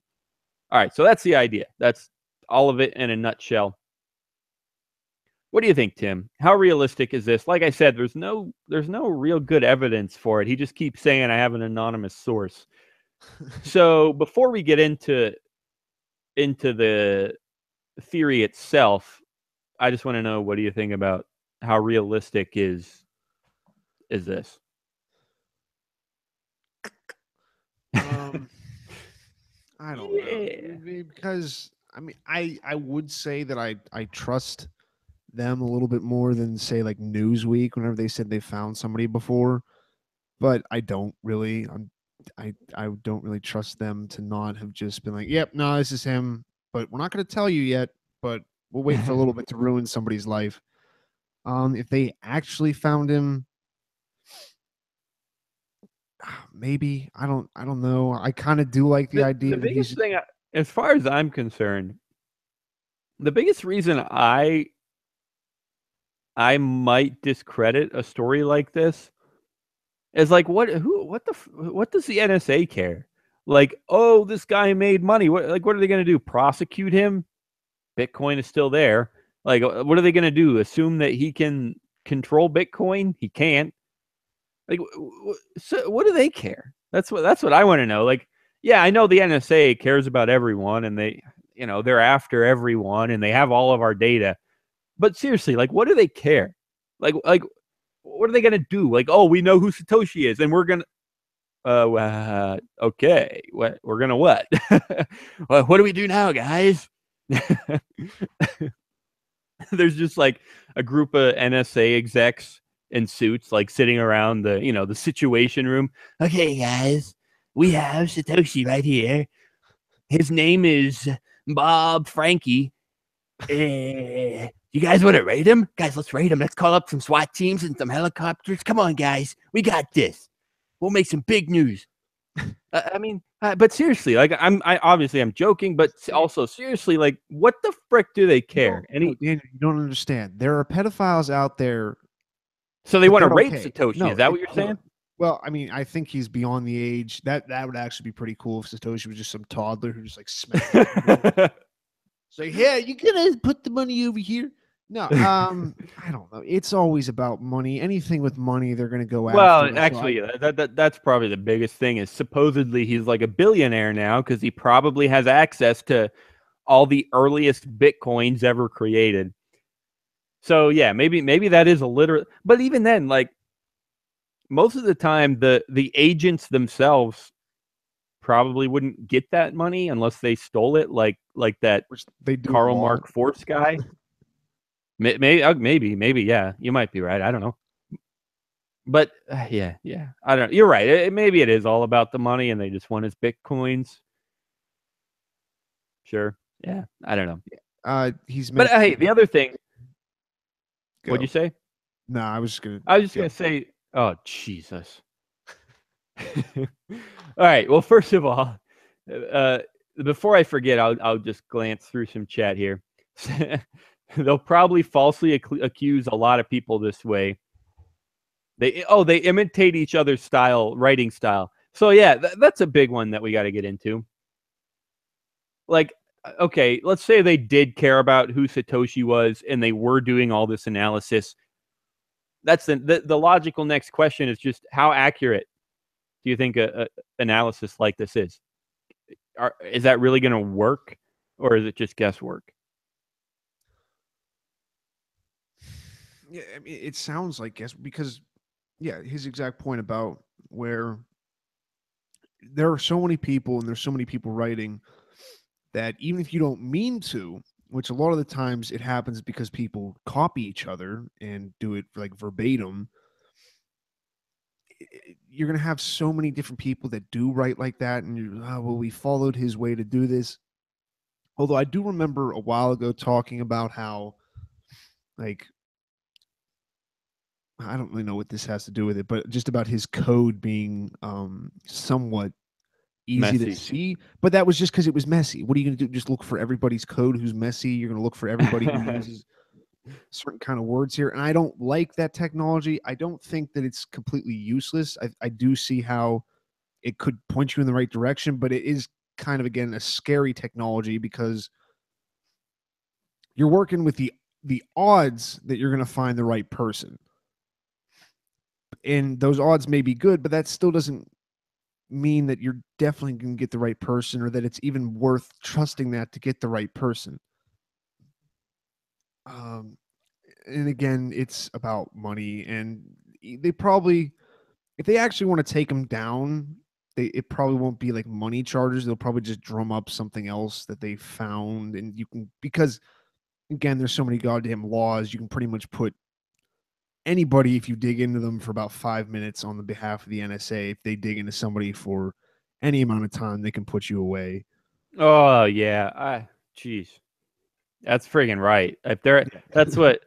All right, so that's the idea. That's all of it in a nutshell. What do you think, Tim? How realistic is this? Like I said, there's no real good evidence for it. He just keeps saying I have an anonymous source. So before we get into the theory itself, I just want to know, what do you think about how realistic is this? I don't know, because I mean, I would say that I trust them a little bit more than, say, like Newsweek whenever they said they found somebody before, but I don't really. I don't really trust them to not have just been like, yep, no, this is him, but we're not going to tell you yet, but we'll wait for a little bit to ruin somebody's life. If they actually found him, Maybe I don't know. I kind of do like the idea The that biggest he's thing, as far as I'm concerned, the biggest reason I might discredit a story like this is like, what does the NSA care? Like, oh, this guy made money. What are they going to do? Prosecute him? Bitcoin is still there. Like, what are they going to do? Assume that he can control Bitcoin? He can't. Like, so what do they care? That's what I want to know. Like, yeah, I know the NSA cares about everyone, and they're after everyone, and they have all of our data. But seriously, like, what do they care? Like, what are they gonna do? Like, oh, we know who Satoshi is, and we're gonna, okay, we're gonna what? Well, what do we do now, guys? There's just like a group of NSA execs in suits, like sitting around the situation room. Okay, guys, we have Satoshi right here. His name is Bob Frankie. You guys want to raid him? Guys, let's raid him. Let's call up some SWAT teams and some helicopters. Come on, guys. We got this. We'll make some big news. I mean, but seriously, like obviously I'm joking, but also seriously, like, what the frick do they care? No, Daniel, you don't understand. There are pedophiles out there, So they but want to they're rape okay. Satoshi? No, Is that what you're saying? well, I mean, I think he's beyond the age that would actually be pretty cool if Satoshi was just some toddler who just like smacked. It's like, yeah, you gonna put the money over here? No, I don't know. It's always about money. Anything with money, they're gonna go Well, after. actually, that's probably the biggest thing. Is supposedly he's like a billionaire now because he probably has access to all the earliest Bitcoins ever created. So yeah, maybe that is a literal. But even then, like, most of the time, the agents themselves probably wouldn't get that money unless they stole it, like that which they do Karl a lot. Marx Force guy. Maybe, yeah, you might be right. I don't know. But yeah, I don't. You're right. Maybe it is all about the money, and they just want his bitcoins. Sure. Yeah, I don't know. He's But met. hey, the other thing. Go. What'd you say? No, I was just gonna. I was just gonna say. Oh Jesus. All right. Well, first of all, before I forget, I'll just glance through some chat here. They'll probably falsely accuse a lot of people this way. They imitate each other's writing style. So yeah, that's a big one that we got to get into. Like, okay, let's say they did care about who Satoshi was and they were doing all this analysis. That's the logical next question is just how accurate do you think a analysis like this is? Is that really going to work, or is it just guesswork? Yeah, I mean, it sounds like guess because, yeah, his exact point about where there are so many people and there's so many people writing that even if you don't mean to, which a lot of the times it happens because people copy each other and do it like verbatim, you're going to have so many different people that do write like that. And you, well, we followed his way to do this. Although I do remember a while ago talking about how, like, I don't really know what this has to do with it, but just about his code being somewhat easy to see. But that was just because it was messy. What are you going to do? Just look for everybody's code who's messy? You're going to look for everybody who uses certain kind of words here. And I don't like that technology. I don't think that it's completely useless. I do see how it could point you in the right direction, but it is kind of, again, a scary technology because you're working with the odds that you're going to find the right person. And those odds may be good, but that still doesn't mean that you're definitely going to get the right person or that it's even worth trusting that to get the right person. And again, it's about money, and they probably, if they actually want to take them down, it probably won't be like money charges. They'll probably just drum up something else that they found, and you can, because again, there's so many goddamn laws, you can pretty much put anybody, if you dig into them for about 5 minutes on the behalf of the NSA, if they dig into somebody for any amount of time, they can put you away. Oh yeah, jeez, that's friggin' right. If they're, that's what,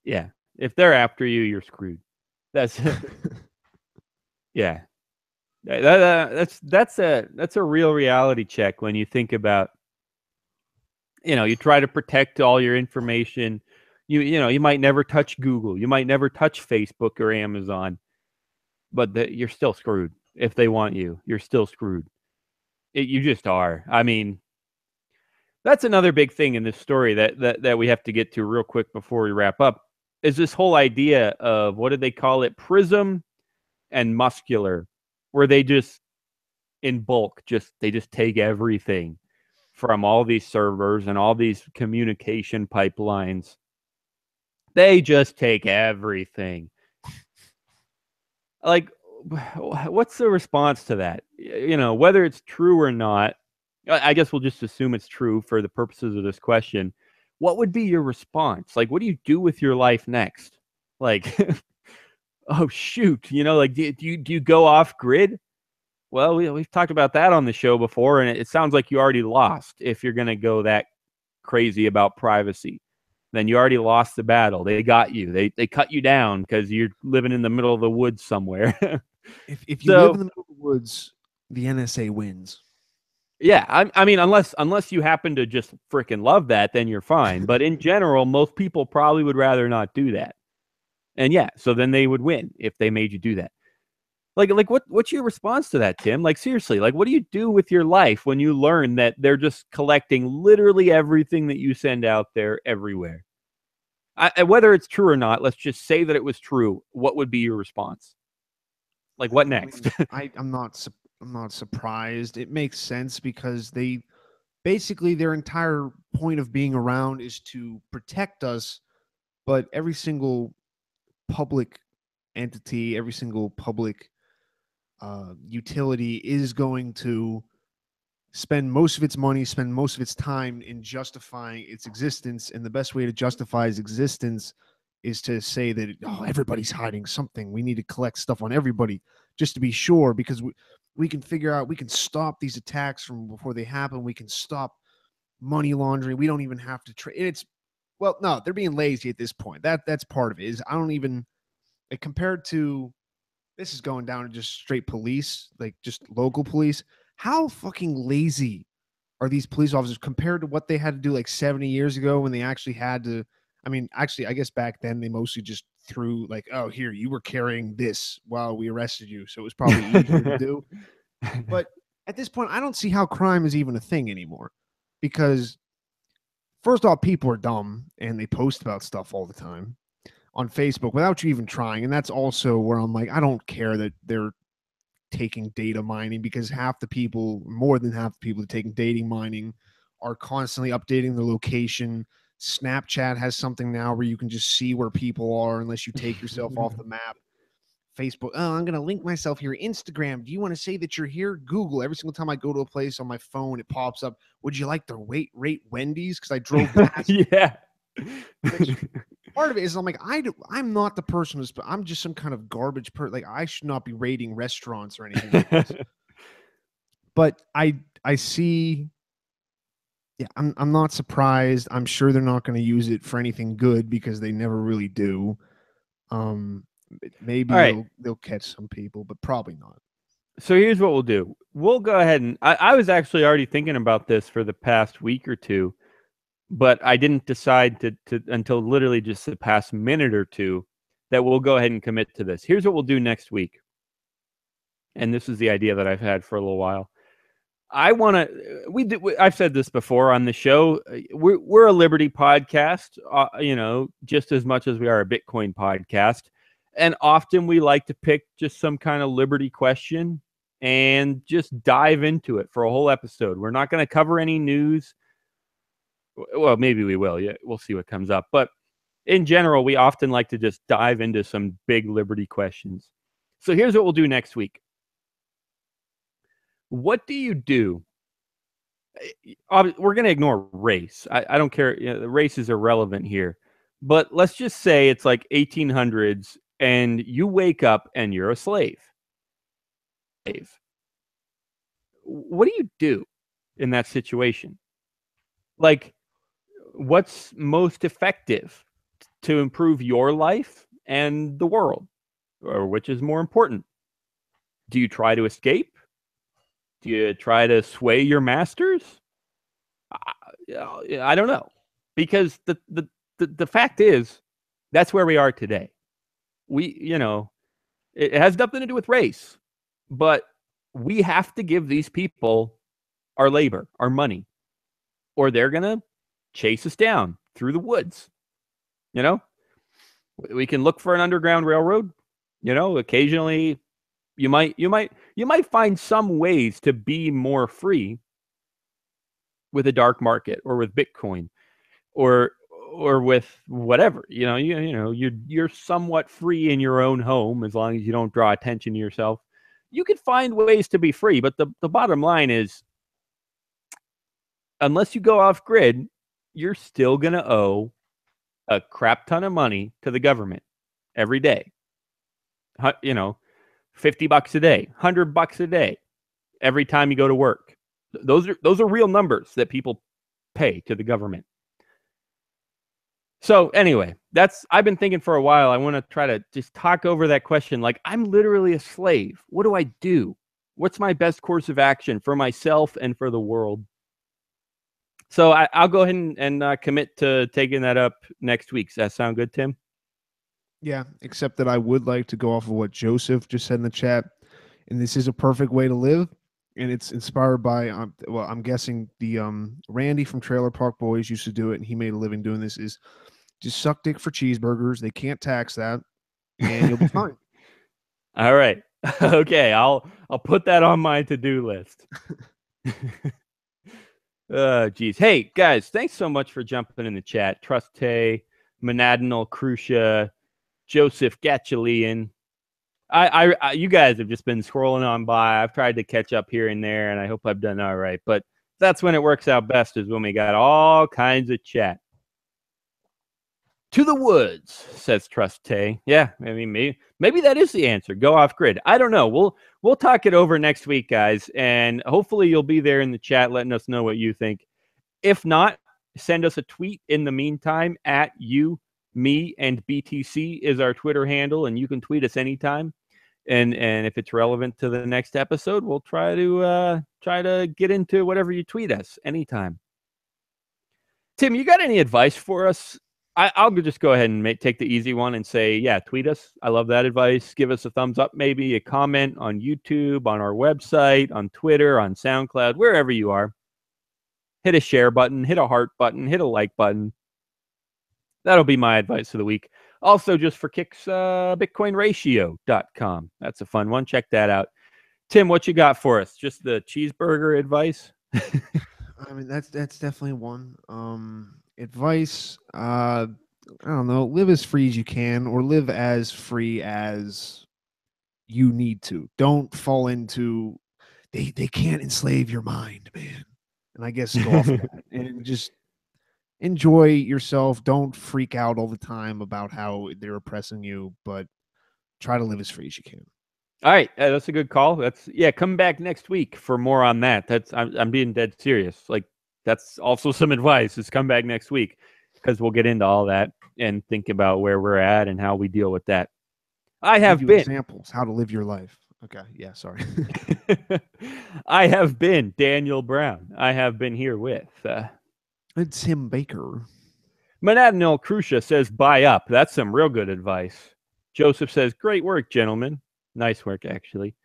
yeah. If they're after you, you're screwed. That's, yeah. That's a real reality check when you think about, you try to protect all your information. You might never touch Google, you might never touch Facebook or Amazon, but you're still screwed. If they want you, you're still screwed. You just are. I mean, that's another big thing in this story that we have to get to real quick before we wrap up, is this whole idea of, what did they call it? PRISM and MUSCULAR, where they just, in bulk, they just take everything from all these servers and all these communication pipelines. They just take everything. Like, what's the response to that? Whether it's true or not, I guess we'll just assume it's true for the purposes of this question. What would be your response? Like, what do you do with your life next? Like, oh shoot, like, do you go off grid? Well, we've talked about that on the show before, and it sounds like you already lost if you're going to go that crazy about privacy. Then you already lost the battle. They got you. They cut you down because you're living in the middle of the woods somewhere. If you live in the middle of the woods, the NSA wins. Yeah, I mean, unless you happen to just freaking love that, then you're fine. But in general, most people probably would rather not do that. And yeah, so then they would win if they made you do that. Like what's your response to that, Tim? Like, seriously, like, what do you do with your life when you learn that they're just collecting literally everything that you send out there everywhere? Whether it's true or not, let's just say that it was true. What would be your response? Like, what next? I'm not surprised. It makes sense because basically their entire point of being around is to protect us, but every single public entity, every single public utility is going to spend most of its money, spend most of its time in justifying its existence. And the best way to justify its existence is to say that, everybody's hiding something. We need to collect stuff on everybody just to be sure, because we can figure out, we can stop these attacks from before they happen. We can stop money laundering. We don't even have to trade. Well, no, they're being lazy at this point. That's part of it. Is I don't even, compared to, this is going down to just straight police, like just local police. How fucking lazy are these police officers compared to what they had to do like 70 years ago when they actually had to? I mean, actually, I guess back then they mostly just threw like, oh, here, you were carrying this while we arrested you. So it was probably easier to do. But at this point, I don't see how crime is even a thing anymore, because first off, people are dumb and they post about stuff all the time on Facebook without you even trying. And that's also where I'm like, I don't care that they're taking data mining, because more than half the people taking data mining are constantly updating their location. Snapchat has something now where you can just see where people are unless you take yourself off the map. Facebook, I'm going to link myself here. Instagram, do you want to say that you're here? Google, every single time I go to a place on my phone, it pops up, would you like to rate Wendy's? Because I drove past. Yeah. Part of it is I'm like, I'm not the person who's, I'm just some kind of garbage person. Like, I should not be rating restaurants or anything like this. But I see, yeah, I'm not surprised. I'm sure they're not going to use it for anything good, because they never really do. Maybe they'll catch some people, but probably not. So here's what we'll do. We'll go ahead and I was actually already thinking about this for the past week or two, but I didn't decide to until literally just the past minute or two that we'll go ahead and commit to this. Here's what we'll do next week. And this is the idea that I've had for a little while. I've said this before on the show. We're a Liberty podcast, just as much as we are a Bitcoin podcast. And often we like to pick just some kind of Liberty question and just dive into it for a whole episode. We're not going to cover any news. Well, maybe we will. Yeah, we'll see what comes up. But in general, we often like to just dive into some big Liberty questions. So here's what we'll do next week. What do you do? We're going to ignore race. I don't care. The race is irrelevant here. But let's just say it's like 1800s and you wake up and you're a slave. What do you do in that situation? Like, what's most effective to improve your life and the world? Or which is more important? Do you try to escape? Do you try to sway your masters? I don't know, because the fact is, that's where we are today. It has nothing to do with race, but we have to give these people our labor, our money, or they're gonna chase us down through the woods. We can look for an underground railroad. Occasionally you might find some ways to be more free with a dark market or with Bitcoin or with whatever. You're somewhat free in your own home as long as you don't draw attention to yourself. You could find ways to be free, but the bottom line is, unless you go off grid, you're still going to owe a crap ton of money to the government every day. $50 a day, $100 a day, every time you go to work. Those are real numbers that people pay to the government. So anyway, I've been thinking for a while. I want to try to just talk over that question. Like, I'm literally a slave. What do I do? What's my best course of action for myself and for the world? So I'll go ahead and commit to taking that up next week. Does that sound good, Tim? Yeah, except that I would like to go off of what Joseph just said in the chat. And this is a perfect way to live. And it's inspired by, I'm guessing the Randy from Trailer Park Boys used to do it, and he made a living doing this, is just suck dick for cheeseburgers. They can't tax that, and you'll be fine. All right. Okay, I'll put that on my to-do list. Geez. Hey, guys, thanks so much for jumping in the chat. Truste, Monadinal, Crucia, Joseph Gatchalian. You guys have just been scrolling on by. I've tried to catch up here and there, and I hope I've done all right. But that's when it works out best, is when we got all kinds of chat. To the woods, says Truste. Yeah, I mean, maybe that is the answer. Go off grid. I don't know. We'll talk it over next week, guys, and hopefully you'll be there in the chat letting us know what you think. If not, send us a tweet in the meantime. At you, me, and BTC is our Twitter handle, and you can tweet us anytime. And if it's relevant to the next episode, we'll try to get into whatever you tweet us anytime. Tim, you got any advice for us? I'll just go ahead and take the easy one and say, yeah, tweet us. I love that advice. Give us a thumbs up, maybe a comment on YouTube, on our website, on Twitter, on SoundCloud, wherever you are. Hit a share button, hit a heart button, hit a like button. That'll be my advice of the week. Also, just for kicks, bitcoinratio.com. That's a fun one. Check that out. Tim, what you got for us? Just the cheeseburger advice? I mean, that's definitely one. Advice, I don't know, live as free as you can, or live as free as you need to. Don't fall into, they can't enslave your mind, man. And I guess go off of that and just enjoy yourself. Don't freak out all the time about how they're oppressing you, but try to live as free as you can. All right, that's a good call. Come back next week for more on that. I'm being dead serious. Like, that's also some advice, is come back next week, because we'll get into all that and think about where we're at and how we deal with that. I have been examples how to live your life. Okay, yeah, sorry. I have been Daniel Brown. I have been here with it's Tim Baker. Monadinal Crucia says, buy up. That's some real good advice. Joseph says, great work, gentlemen. Nice work, actually.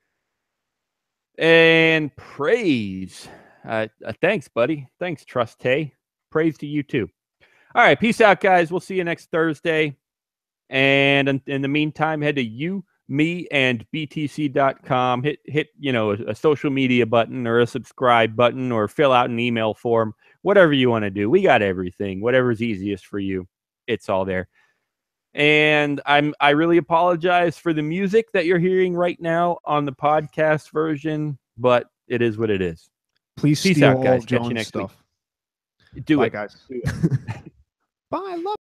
And praise. Thanks, buddy. Thanks, Truste. Praise to you, too. All right, peace out, guys. We'll see you next Thursday. And in the meantime, head to you, me, and btc.com. Hit a social media button or a subscribe button, or fill out an email form. Whatever you want to do. We got everything. Whatever's easiest for you. It's all there. And I really apologize for the music that you're hearing right now on the podcast version, but it is what it is. Please peace steal out, guys. all Catch you John's next stuff. week. Do Bye, it, guys. Do it. Bye. Love